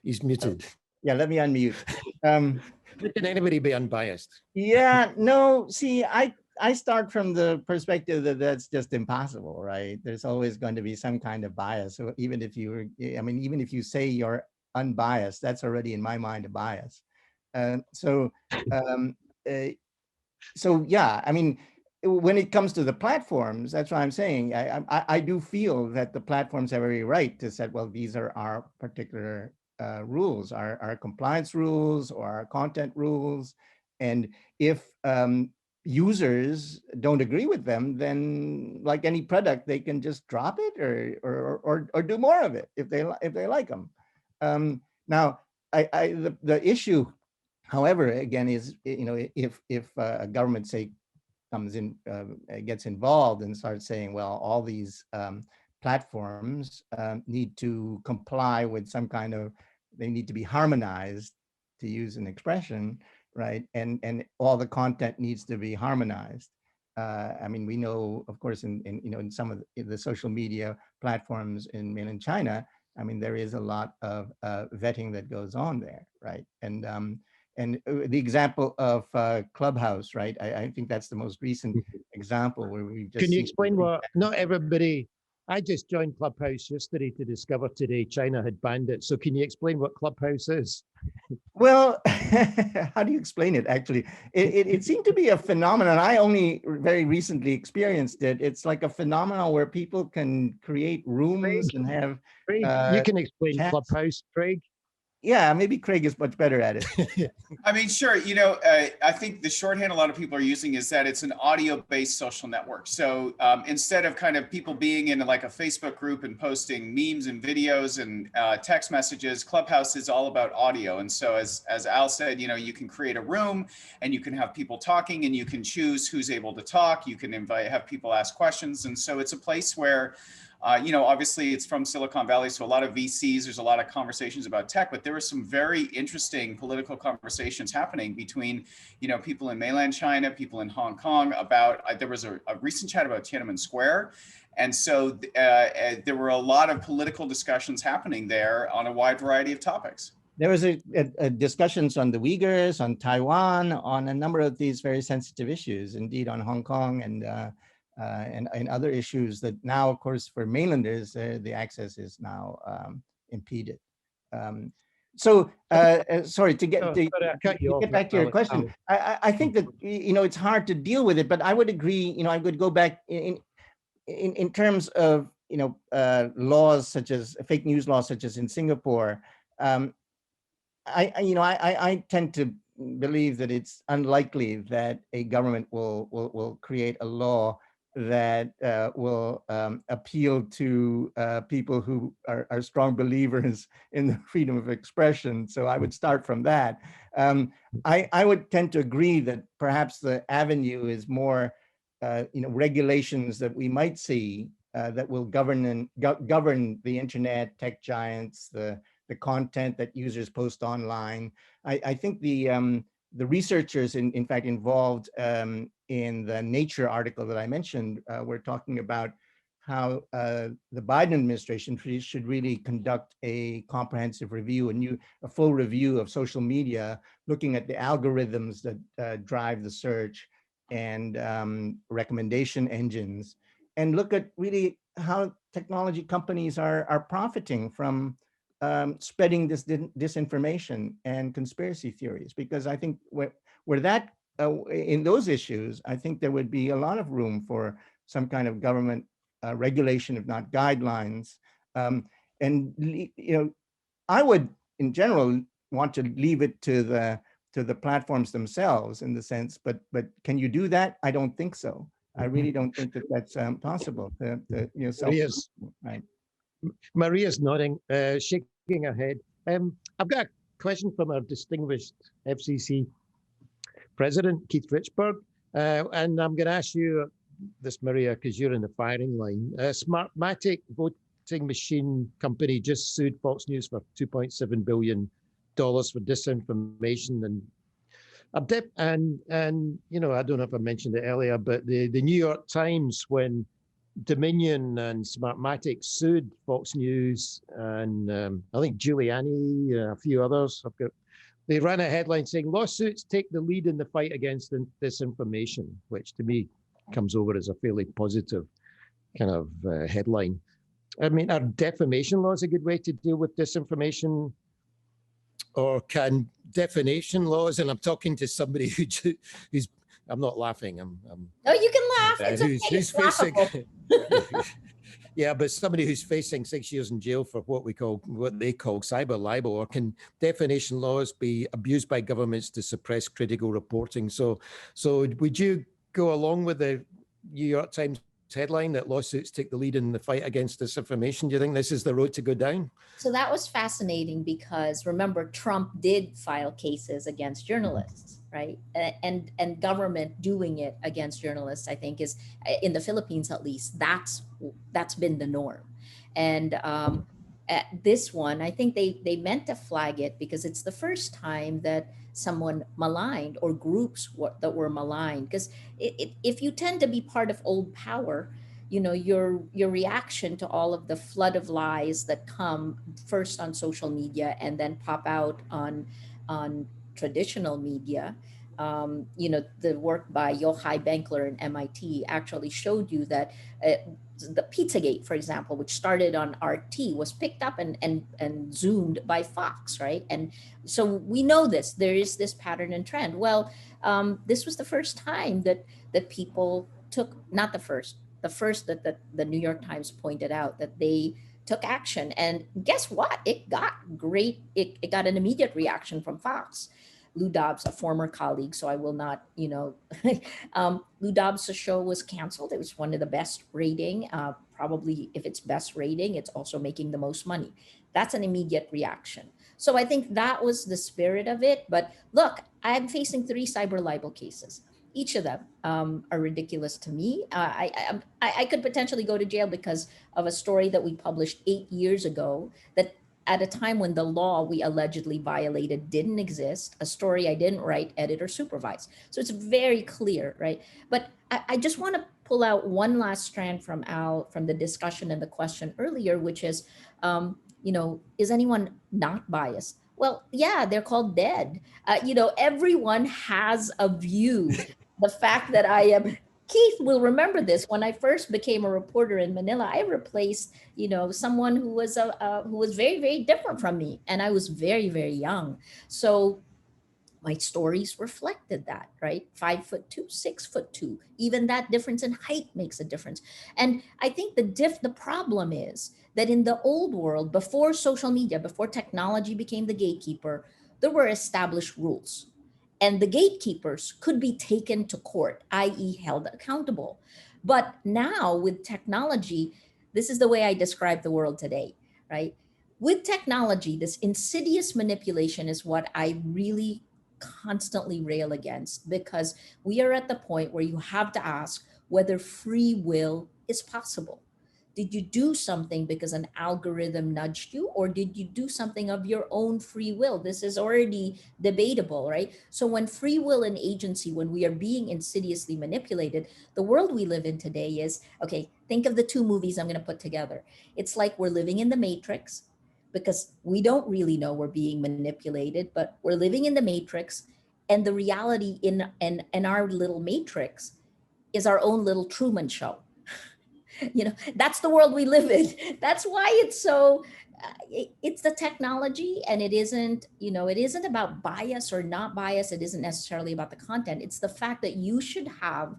He's muted. Yeah, let me unmute. How can anybody be unbiased? Yeah, no, see, I start from the perspective that that's just impossible, right? There's always going to be some kind of bias. So even if you say you're unbiased, that's already in my mind a bias. So yeah, I mean, when it comes to the platforms, that's what I'm saying. I do feel that the platforms have every right to say, well, these are our particular rules, our compliance rules or our content rules. And if users don't agree with them, then like any product, they can just drop it or do more of it if they like them. Now, the issue, however, again, is, you know, if a government, say, comes in, gets involved and starts saying, well, all these platforms need to comply with some kind of, they need to be harmonized, to use an expression, right? And all the content needs to be harmonized. I mean, we know, of course, in some of the social media platforms in mainland China, I mean, there is a lot of vetting that goes on there, right? And the example of Clubhouse, right? I think that's the most recent example where we just— Can you explain what, not everybody, I just joined Clubhouse yesterday to discover today China had banned it. So can you explain what Clubhouse is? Well, how do you explain it, actually? It seemed to be a phenomenon. I only very recently experienced it. It's like a phenomenon where people can create rooms and have— Craig, you can explain chats. Clubhouse, Craig. Yeah, maybe Craig is much better at it. I mean, sure. You know, I think the shorthand a lot of people are using is that it's an audio-based social network. So instead of kind of people being in like a Facebook group and posting memes and videos and text messages, Clubhouse is all about audio. And so as Al said, you know, you can create a room and you can have people talking and you can choose who's able to talk. You can have people ask questions. And so it's a place where you know, obviously it's from Silicon Valley, so a lot of VCs, there's a lot of conversations about tech, but there were some very interesting political conversations happening between, you know, people in mainland China, people in Hong Kong about, there was a recent chat about Tiananmen Square. And so there were a lot of political discussions happening there on a wide variety of topics. There was a discussions on the Uyghurs, on Taiwan, on a number of these very sensitive issues, indeed on Hong Kong and other issues that now, of course, for mainlanders, the access is now impeded. Sorry, to get back to your question, I think that, you know, it's hard to deal with it, but I would agree, you know, I would go back in terms of, you know, laws such as fake news laws, such as in Singapore. I tend to believe that it's unlikely that a government will create a law that will appeal to people who are strong believers in the freedom of expression. So I would start from that. I would tend to agree that perhaps the avenue is more, regulations that we might see that will govern the internet, tech giants, the content that users post online. I think the researchers, in fact, involved in the Nature article that I mentioned, were talking about how the Biden administration should really conduct a comprehensive review, a full review of social media, looking at the algorithms that drive the search and recommendation engines, and look at really how technology companies are profiting from spreading this disinformation and conspiracy theories. Because I think where that in those issues, I think there would be a lot of room for some kind of government regulation, if not guidelines. And I would, in general, want to leave it to the platforms themselves, in the sense. But can you do that? I don't think so. I really don't think that that's possible. Maria's, right. Maria's nodding, shaking her head. I've got a question from our distinguished FCC President, Keith Richburg, and I'm going to ask you this, Maria, because you're in the firing line. Smartmatic voting machine company just sued Fox News for $2.7 billion for disinformation and I don't know if I mentioned it earlier, but the New York Times, when Dominion and Smartmatic sued Fox News and I think Giuliani, a few others, they ran a headline saying lawsuits take the lead in the fight against disinformation, which to me comes over as a fairly positive kind of headline. I mean, are defamation laws a good way to deal with disinformation? Or can defamation laws, and I'm talking to somebody who's I'm not laughing. No, you can laugh. It's okay. Who's facing, yeah, but somebody who's facing 6 years in jail for what they call cyber libel, or can defamation laws be abused by governments to suppress critical reporting? So would you go along with the New York Times headline that lawsuits take the lead in the fight against disinformation? Do you think this is the road to go down? So that was fascinating because remember, Trump did file cases against journalists, right? And government doing it against journalists, I think, is in the Philippines at least. That's been the norm. And at this one, I think they meant to flag it because it's the first time that someone maligned or groups that were maligned. Because if you tend to be part of old power, your reaction to all of the flood of lies that come first on social media and then pop out on traditional media. The work by Yochai Benkler and MIT actually showed you that the Pizzagate, for example, which started on RT, was picked up and zoomed by Fox, right? And so we know this. There is this pattern and trend. Well, this was the first time that people took, not the first that the New York Times pointed out that they took action. And guess what? It got it got an immediate reaction from Fox. Lou Dobbs, a former colleague, so I will not, Lou Dobbs' show was canceled. It was one of the best rating. Probably if it's best rating, it's also making the most money. That's an immediate reaction. So I think that was the spirit of it. But look, I'm facing 3 cyber libel cases. Each of them are ridiculous to me. I could potentially go to jail because of a story that we published 8 years ago that at a time when the law we allegedly violated didn't exist, a story I didn't write, edit, or supervise. So it's very clear, right? But I just want to pull out one last strand from the discussion and the question earlier, which is, is anyone not biased? Well, yeah, they're called dead. Everyone has a view. The fact that I am, Keith will remember this. When I first became a reporter in Manila, I replaced, someone who was very, very different from me, and I was very, very young. So my stories reflected that, right? 5'2", 6'2", even that difference in height makes a difference. And I think the problem is that in the old world, before social media, before technology became the gatekeeper, there were established rules. And the gatekeepers could be taken to court, i.e. held accountable. But now with technology, this is the way I describe the world today, right? With technology, this insidious manipulation is what I really constantly rail against, because we are at the point where you have to ask whether free will is possible. Did you do something because an algorithm nudged you, or did you do something of your own free will? This is already debatable, right? So when free will and agency, when we are being insidiously manipulated, the world we live in today is, okay, think of the two movies I'm going to put together. It's like we're living in the Matrix, because we don't really know we're being manipulated, but we're living in the Matrix, and the reality in our little Matrix is our own little Truman Show. That's the world we live in. That's why it's so it's the technology, and it isn't about bias or not bias. It isn't necessarily about the content. It's the fact that you should have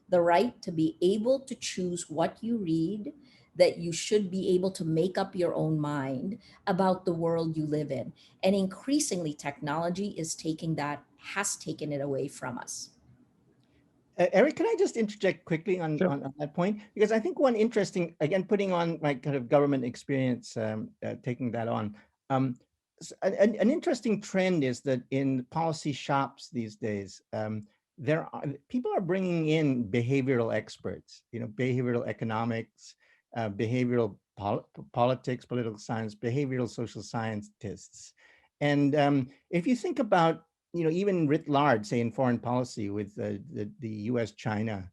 the right to be able to choose what you read, that you should be able to make up your own mind about the world you live in. And increasingly, technology has taken it away from us. Eric, can I just interject quickly on, Sure. on that point? Because I think one interesting, again, putting on my kind of government experience, taking that on, an interesting trend is that in policy shops these days, people are bringing in behavioral experts, behavioral economics, politics, political science, behavioral social scientists. And if you think about even writ large, say in foreign policy with the U.S.-China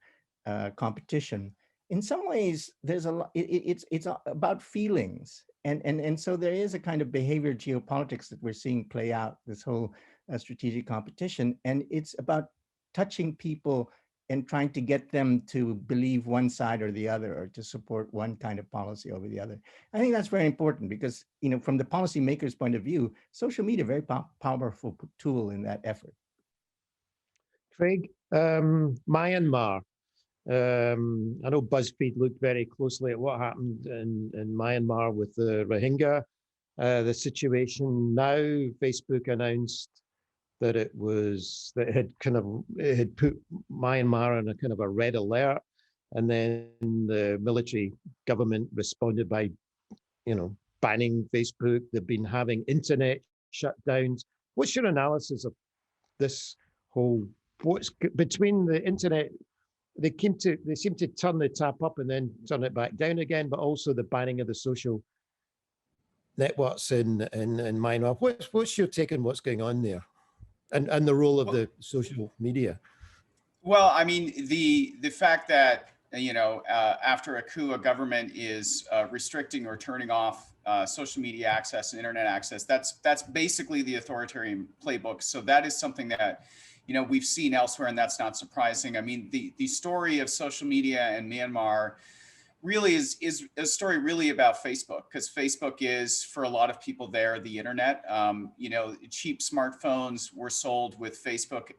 competition, in some ways there's a lot. It's about feelings, and so there is a kind of behavior geopolitics that we're seeing play out. This whole strategic competition, and it's about touching people and trying to get them to believe one side or the other, or to support one kind of policy over the other. I think that's very important because, from the policymaker's point of view, social media, very powerful tool in that effort. Craig, Myanmar. I know BuzzFeed looked very closely at what happened in Myanmar with the Rohingya, the situation. Now Facebook announced that it had put Myanmar on a kind of a red alert, and then the military government responded by, banning Facebook. They've been having internet shutdowns. What's your analysis of this whole? What's between the internet? They seem to turn the tap up and then turn it back down again, but also the banning of the social networks in Myanmar. What's your take on what's going on there, and the role of the social media? Well, I mean, the fact that after a coup, a government is restricting or turning off social media access and internet access. That's basically the authoritarian playbook. So that is something that we've seen elsewhere, and that's not surprising. I mean, the story of social media and Myanmar really is a story really about Facebook, because Facebook is, for a lot of people there, the internet. Cheap smartphones were sold with Facebook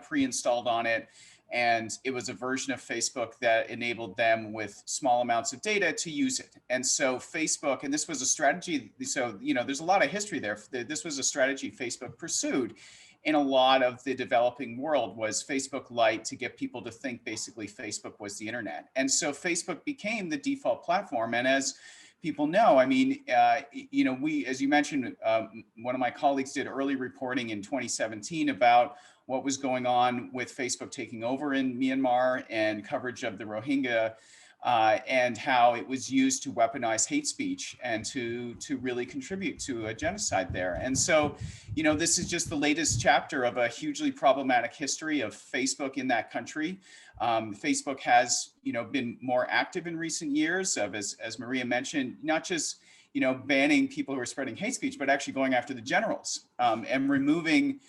pre-installed on it. And it was a version of Facebook that enabled them with small amounts of data to use it. And so Facebook, and this was a strategy, so, there's a lot of history there. This was a strategy Facebook pursued in a lot of the developing world, was Facebook Lite, to get people to think basically Facebook was the internet. And so Facebook became the default platform. And as people know, I mean, we, as you mentioned, one of my colleagues did early reporting in 2017 about what was going on with Facebook taking over in Myanmar, and coverage of the Rohingya, and how it was used to weaponize hate speech and to really contribute to a genocide there. And so, this is just the latest chapter of a hugely problematic history of Facebook in that country. Facebook has, been more active in recent years, as Maria mentioned, not just banning people who are spreading hate speech, but actually going after the generals, and removing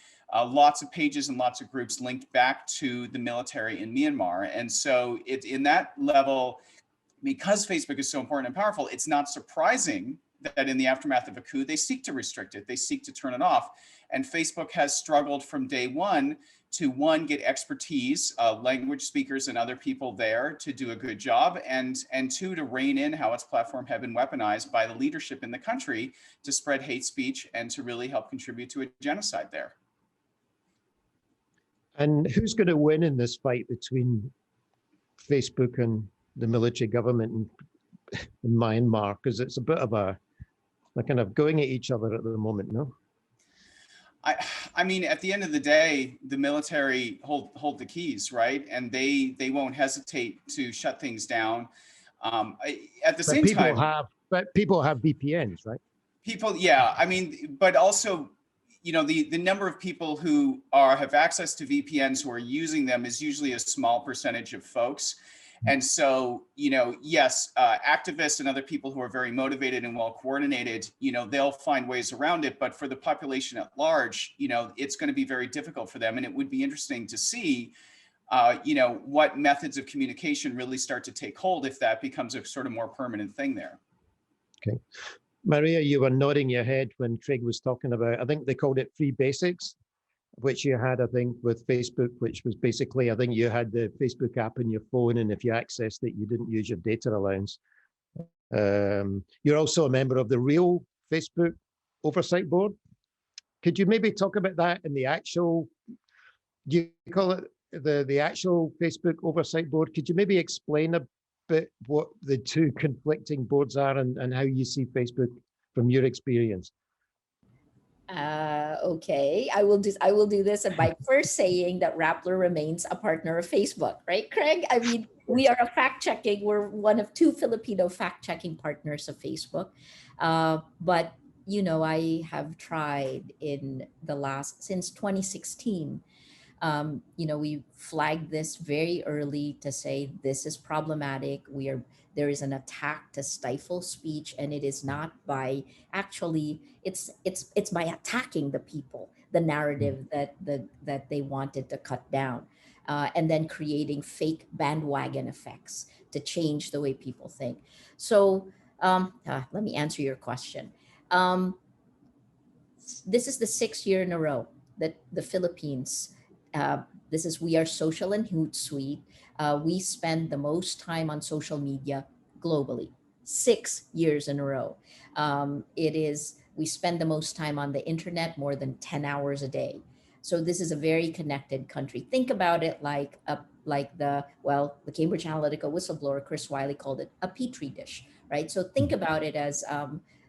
lots of pages and lots of groups linked back to the military in Myanmar. And so it's in that level, because Facebook is so important and powerful, it's not surprising that in the aftermath of a coup, they seek to restrict it, they seek to turn it off. And Facebook has struggled from day one to, one, get expertise, language speakers and other people there to do a good job, and two, to rein in how its platform had been weaponized by the leadership in the country to spread hate speech and to really help contribute to a genocide there. And who's going to win in this fight between Facebook and the military government in Myanmar? Because it's a bit of a, they're kind of going at each other at the moment, no? I mean, at the end of the day, the military hold the keys, right? And they won't hesitate to shut things down. At the same time, people have VPNs, right? people, yeah. I mean, but also, you know, the number of people who have access to VPNs who are using them is usually a small percentage of folks. And so, you know, yes, activists and other people who are very motivated and well coordinated, you know, they'll find ways around it. But for the population at large, you know, it's going to be very difficult for them. And it would be interesting to see, you know, what methods of communication really start to take hold if that becomes a sort of more permanent thing there. Okay. Maria, you were nodding your head when Craig was talking about, I think they called it free basics, which you had, I think, with Facebook, which was basically, I think you had the Facebook app on your phone, and if you accessed it, you didn't use your data allowance. You're also a member of the real Facebook oversight board. Could you maybe talk about that and the actual, do you call it the actual Facebook oversight board? Could you maybe explain a bit what the two conflicting boards are and how you see Facebook from your experience? Okay, I will do this by first saying that Rappler remains a partner of Facebook, right, Craig? I mean, we are we're one of two Filipino fact-checking partners of Facebook. But you know, I have tried since 2016. You know, we flagged this very early to say this is problematic. There is an attack to stifle speech, and it is not by actually it's by attacking the people, the narrative that they wanted to cut down, and then creating fake bandwagon effects to change the way people think. So let me answer your question. This is the 6th year in a row that the Philippines, we are social and Hootsuite. We spend the most time on social media globally, 6 years in a row. We spend the most time on the internet, more than 10 hours a day. So this is a very connected country. Think about it like the Cambridge Analytica whistleblower Chris Wiley called it a petri dish, right? So think about it as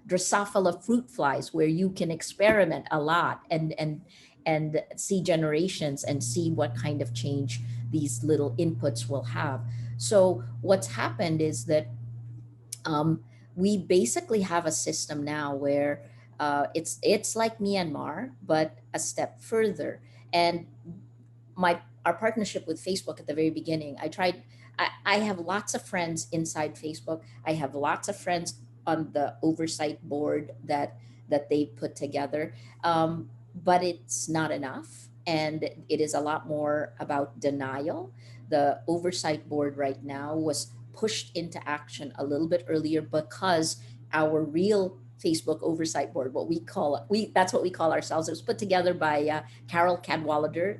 Drosophila fruit flies, where you can experiment a lot and see generations and see what kind of change these little inputs will have. So what's happened is that we basically have a system now where it's like Myanmar, but a step further. And our partnership with Facebook at the very beginning, I have lots of friends inside Facebook. I have lots of friends on the oversight board that they put together, but it's not enough, and it is a lot more about denial. The oversight board right now was pushed into action a little bit earlier because our real Facebook oversight board, that's what we call ourselves. It was put together by Carol Cadwallader,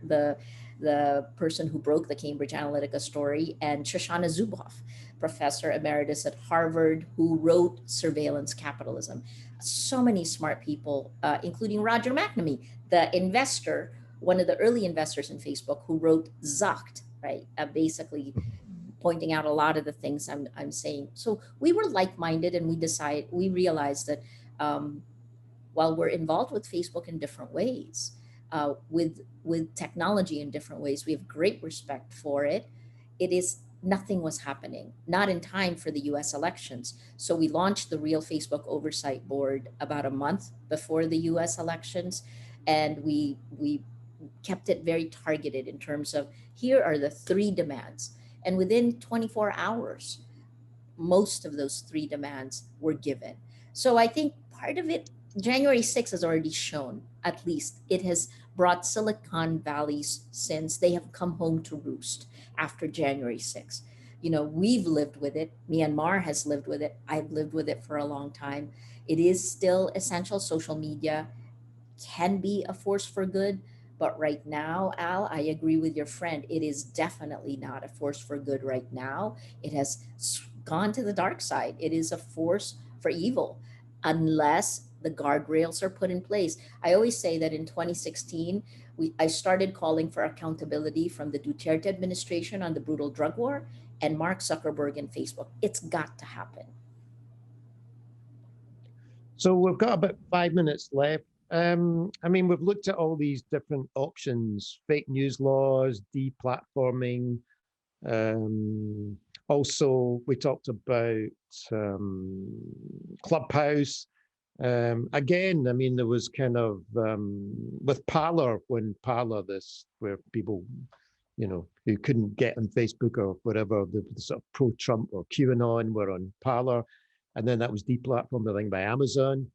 the person who broke the Cambridge Analytica story, and Shoshana Zuboff, professor emeritus at Harvard, who wrote Surveillance Capitalism. So many smart people, including Roger McNamee, the investor, one of the early investors in Facebook, who wrote Zucked, right? Basically pointing out a lot of the things I'm saying. So we were like-minded, and we realized that while we're involved with Facebook in different ways, with technology in different ways, we have great respect for it. Nothing was happening, not in time for the US elections. So we launched the Real Facebook Oversight Board about a month before the US elections. And we kept it very targeted in terms of, here are the 3 demands. And within 24 hours, most of those 3 demands were given. So I think part of it, January 6th has already shown, at least it has brought Silicon Valley's sins. They have come home to roost after January 6th. You know, we've lived with it. Myanmar has lived with it. I've lived with it for a long time. It is still essential. Social media can be a force for good. But right now, Al, I agree with your friend. It is definitely not a force for good right now. It has gone to the dark side. It is a force for evil, unless the guardrails are put in place. I always say that in 2016, I started calling for accountability from the Duterte administration on the brutal drug war. and Mark Zuckerberg and Facebook. It's got to happen. So we've got about 5 minutes left. I mean, we've looked at all these different options, fake news laws, deplatforming. Also, we talked about Clubhouse. Again, I mean, there was kind of with Parler, when Parler, where people, you know, who couldn't get on Facebook or whatever, the sort of pro-Trump or QAnon were on Parler. And then that was deplatformed, I think, by Amazon.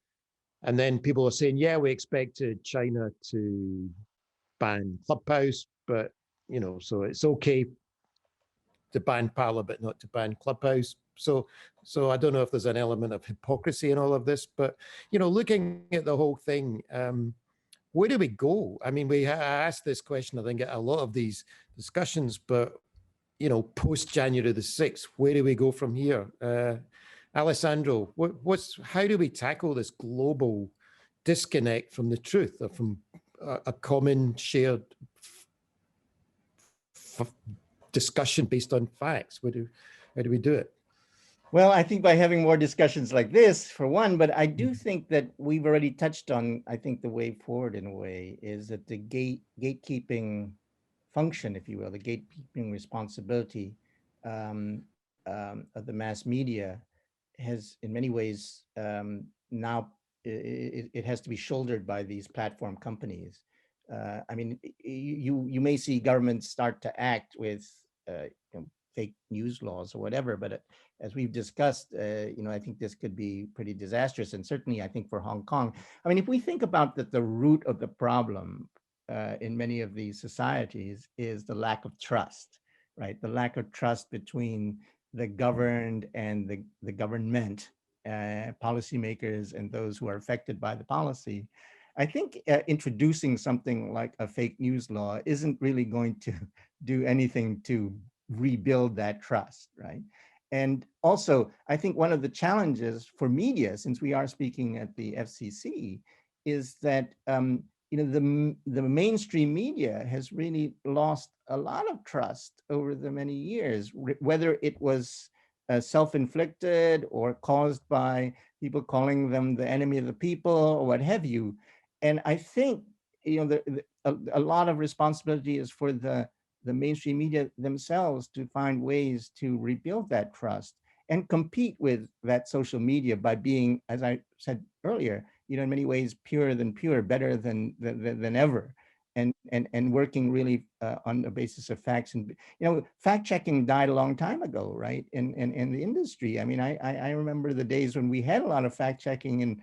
And then people are saying, yeah, we expected China to ban Clubhouse, but, you know, so it's okay to ban Parler, but not to ban Clubhouse. So I don't know if there's an element of hypocrisy in all of this, but, you know, looking at the whole thing, where do we go? I mean, I asked this question, I think, at a lot of these discussions, but, you know, post January the 6th, where do we go from here? Alessandro, how do we tackle this global disconnect from the truth, or from a common shared discussion based on facts? How do we do it? Well, I think by having more discussions like this, for one, but I do think that we've already touched on, I think the way forward in a way is that the gatekeeping function, if you will, the gatekeeping responsibility of the mass media has in many ways now it has to be shouldered by these platform companies. I mean, you may see governments start to act with you know, fake news laws or whatever, but as we've discussed, you know, I think this could be pretty disastrous. And certainly I think for Hong Kong, I mean, if we think about that, the root of the problem in many of these societies is the lack of trust, right? The lack of trust between the governed and the government, policymakers and those who are affected by the policy. I think introducing something like a fake news law isn't really going to do anything to rebuild that trust, right? And also, I think one of the challenges for media, since we are speaking at the FCC, is that you know, the mainstream media has really lost a lot of trust over the many years, whether it was self-inflicted or caused by people calling them the enemy of the people or what have you. And I think, you know, a lot of responsibility is for the mainstream media themselves to find ways to rebuild that trust and compete with that social media by being, as I said earlier, you know, in many ways, purer than pure, better than ever, and working really on the basis of facts. And you know, fact checking died a long time ago, right? In the industry. I mean, I remember the days when we had a lot of fact checking in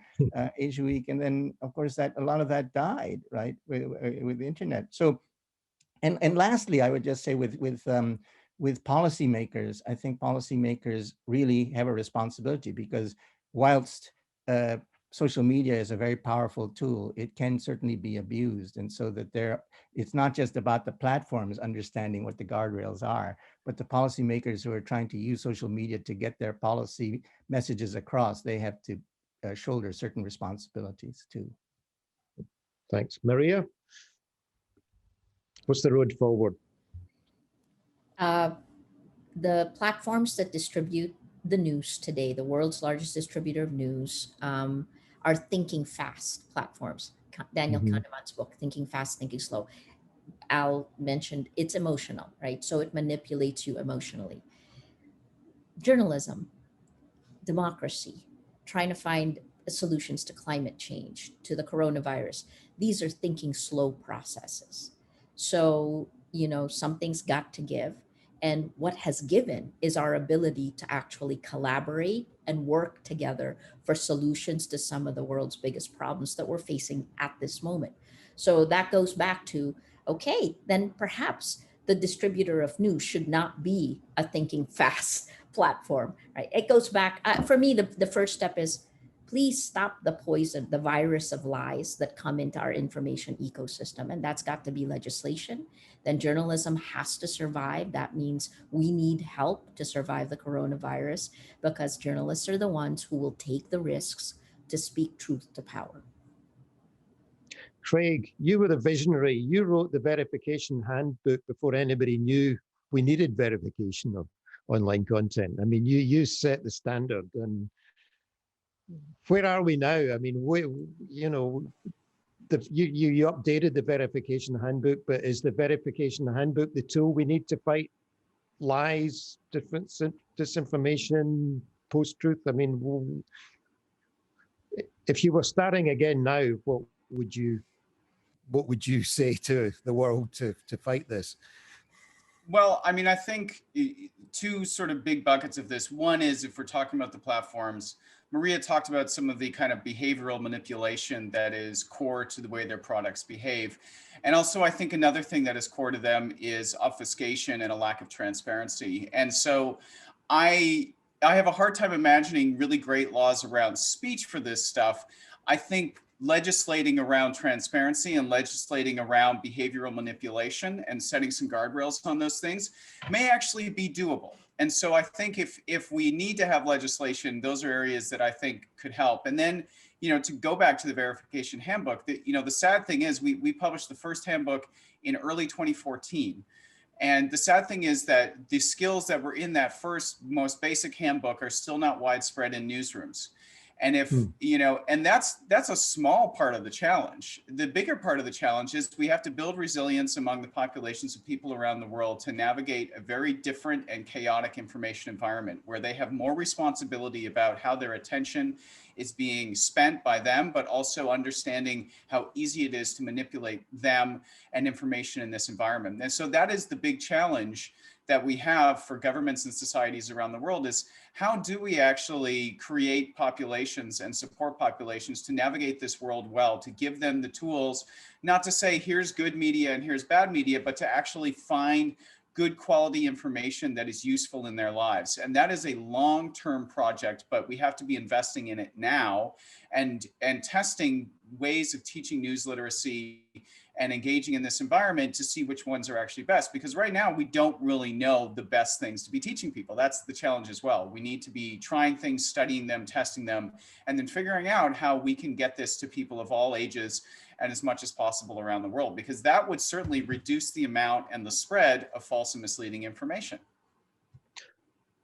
Asia Week, and then of course that a lot of that died, right, with the internet. So, and lastly, I would just say with policymakers, I think policymakers really have a responsibility, because whilst social media is a very powerful tool, it can certainly be abused. And so that it's not just about the platforms understanding what the guardrails are, but the policymakers who are trying to use social media to get their policy messages across, they have to shoulder certain responsibilities too. Thanks. Maria, what's the road forward? The platforms that distribute the news today, the world's largest distributor of news, are thinking fast platforms. Daniel Kahneman's book, Thinking Fast, Thinking Slow. Al mentioned it's emotional, right? So it manipulates you emotionally. Journalism, democracy, trying to find solutions to climate change, to the coronavirus. These are thinking slow processes. So, you know, something's got to give. And what has given is our ability to actually collaborate and work together for solutions to some of the world's biggest problems that we're facing at this moment. So that goes back to, okay, then perhaps the distributor of news should not be a thinking fast platform, right? It goes back, for me, the first step is, please stop the poison, the virus of lies that come into our information ecosystem. And that's got to be legislation. Then journalism has to survive. That means we need help to survive the coronavirus, because journalists are the ones who will take the risks to speak truth to power. Craig, you were the visionary. You wrote the verification handbook before anybody knew we needed verification, online content. I mean, you set the standard, and where are we now? I mean, you know, you updated the verification handbook, but is the verification handbook the tool we need to fight lies, disinformation, post-truth? I mean, if you were starting again now, would you say to the world to fight this? Well, I mean, I think two sort of big buckets of this. One is if we're talking about the platforms, Maria talked about some of the kind of behavioral manipulation that is core to the way their products behave. And also, I think another thing that is core to them is obfuscation and a lack of transparency. And so I have a hard time imagining really great laws around speech for this stuff. I think legislating around transparency and legislating around behavioral manipulation and setting some guardrails on those things may actually be doable. And so I think if we need to have legislation, those are areas that I think could help. And then, you know, to go back to the verification handbook, the sad thing is we published the first handbook in early 2014. And the sad thing is that the skills that were in that first most basic handbook are still not widespread in newsrooms. And if, you know, and that's a small part of the challenge. The bigger part of the challenge is we have to build resilience among the populations of people around the world to navigate a very different and chaotic information environment where they have more responsibility about how their attention is being spent by them, but also understanding how easy it is to manipulate them and information in this environment. And so that is the big challenge that we have for governments and societies around the world, is how do we actually create populations and support populations to navigate this world well, to give them the tools, not to say here's good media and here's bad media, but to actually find good quality information that is useful in their lives. And that is a long-term project, but we have to be investing in it now and testing ways of teaching news literacy and engaging in this environment to see which ones are actually best. Because right now we don't really know the best things to be teaching people. That's the challenge as well. We need to be trying things, studying them, testing them, and then figuring out how we can get this to people of all ages and as much as possible around the world, because that would certainly reduce the amount and the spread of false and misleading information.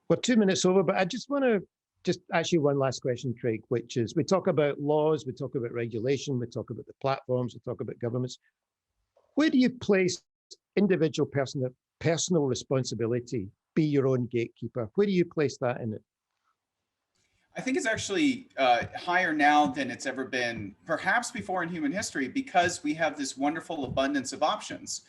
We're 2 minutes over, but I just want to ask you one last question, Craig, which is, we talk about laws, we talk about regulation, we talk about the platforms, we talk about governments. Where do you place individual personal responsibility? Be your own gatekeeper. Where do you place that in it? I think it's actually higher now than it's ever been, perhaps before in human history, because we have this wonderful abundance of options.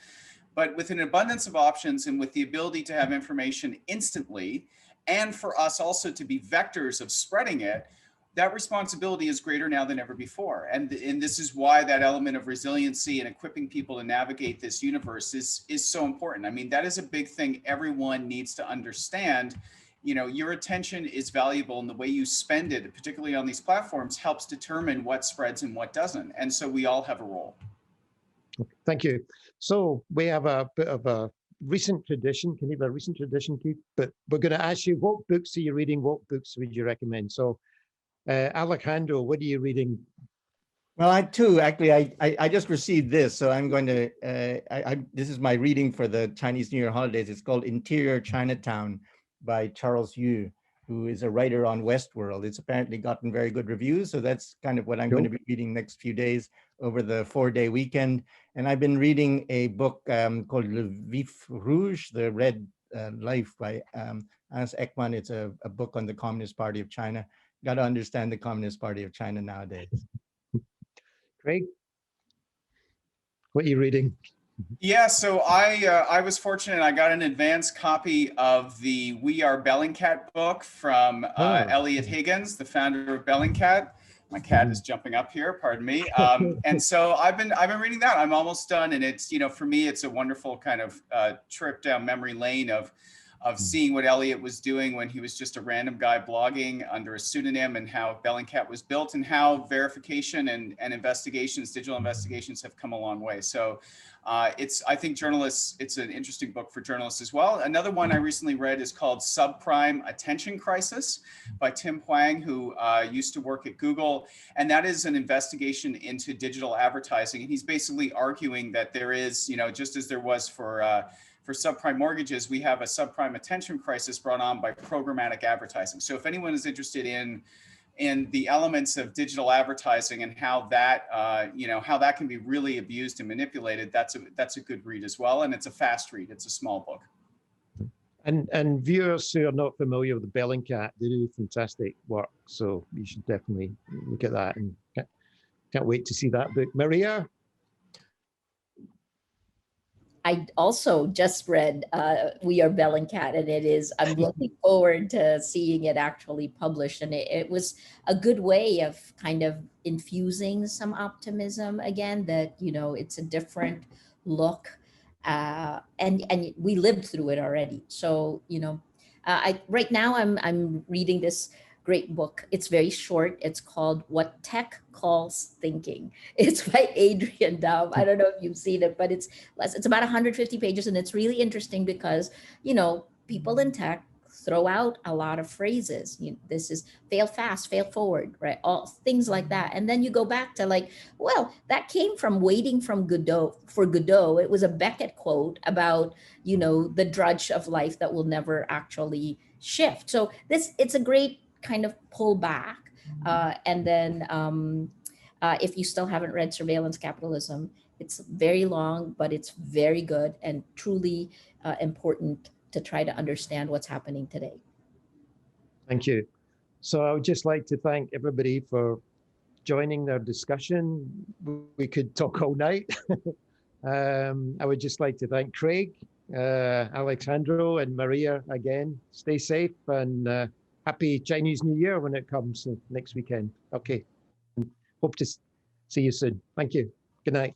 But with an abundance of options and with the ability to have information instantly, and for us also to be vectors of spreading it, that responsibility is greater now than ever before. And this is why that element of resiliency and equipping people to navigate this universe is so important. I mean, that is a big thing everyone needs to understand. You know, your attention is valuable, and the way you spend it, particularly on these platforms, helps determine what spreads and what doesn't. And so we all have a role. Thank you. So we have a bit of a recent tradition. Can you have a recent tradition, Keith? But we're going to ask you, what books are you reading? What books would you recommend? So Alejandro, what are you reading? Well, I too, actually, I just received this, so I'm going to, this is my reading for the Chinese New Year holidays. It's called Interior Chinatown by Charles Yu, who is a writer on Westworld. It's apparently gotten very good reviews, so that's kind of what I'm going to be reading next few days over the 4-day weekend. And I've been reading a book called Le Vif Rouge, The Red Life by Hans Ekman. It's a book on the Communist Party of China. Got to understand the Communist Party of China nowadays. Craig, what are you reading? Yeah, so I was fortunate. I got an advanced copy of the We Are Bellingcat book from Elliot Higgins, the founder of Bellingcat. My cat is jumping up here, pardon me. And so I've been reading that. I'm almost done, and it's, you know, for me, it's a wonderful kind of trip down memory lane of seeing what Elliot was doing when he was just a random guy blogging under a pseudonym, and how Bellingcat was built, and how verification and investigations, digital investigations, have come a long way. So I think journalists, it's an interesting book for journalists as well. Another one I recently read is called Subprime Attention Crisis by Tim Huang, who used to work at Google. And that is an investigation into digital advertising. And he's basically arguing that there is, you know, just as there was for for subprime mortgages, we have a subprime attention crisis brought on by programmatic advertising. So if anyone is interested in the elements of digital advertising and how that how that can be really abused and manipulated, that's a good read as well. And it's a fast read. It's a small book. And viewers who are not familiar with the Bellingcat, they do fantastic work. So you should definitely look at that, and can't wait to see that book. Maria? I also just read We Are Bellingcat, and I'm looking forward to seeing it actually published. And it was a good way of kind of infusing some optimism again, that, it's a different look. And we lived through it already. So, right now I'm reading this great book. It's very short. It's called What Tech Calls Thinking. It's by Adrian Daum. I don't know if you've seen it, but it's about 150 pages, and it's really interesting because, people in tech throw out a lot of phrases. This is fail fast, fail forward, right? All things like that. And then you go back to like, well, that came from Waiting from Godot for Godot. It was a Beckett quote about, the drudge of life that will never actually shift. So it's a great kind of pull back. And then if you still haven't read Surveillance Capitalism, it's very long, but it's very good and truly important to try to understand what's happening today. Thank you. So I would just like to thank everybody for joining their discussion. We could talk all night. I would just like to thank Craig, Alexandro, and Maria again. Stay safe, and happy Chinese New Year when it comes next weekend. Okay. Hope to see you soon. Thank you. Good night.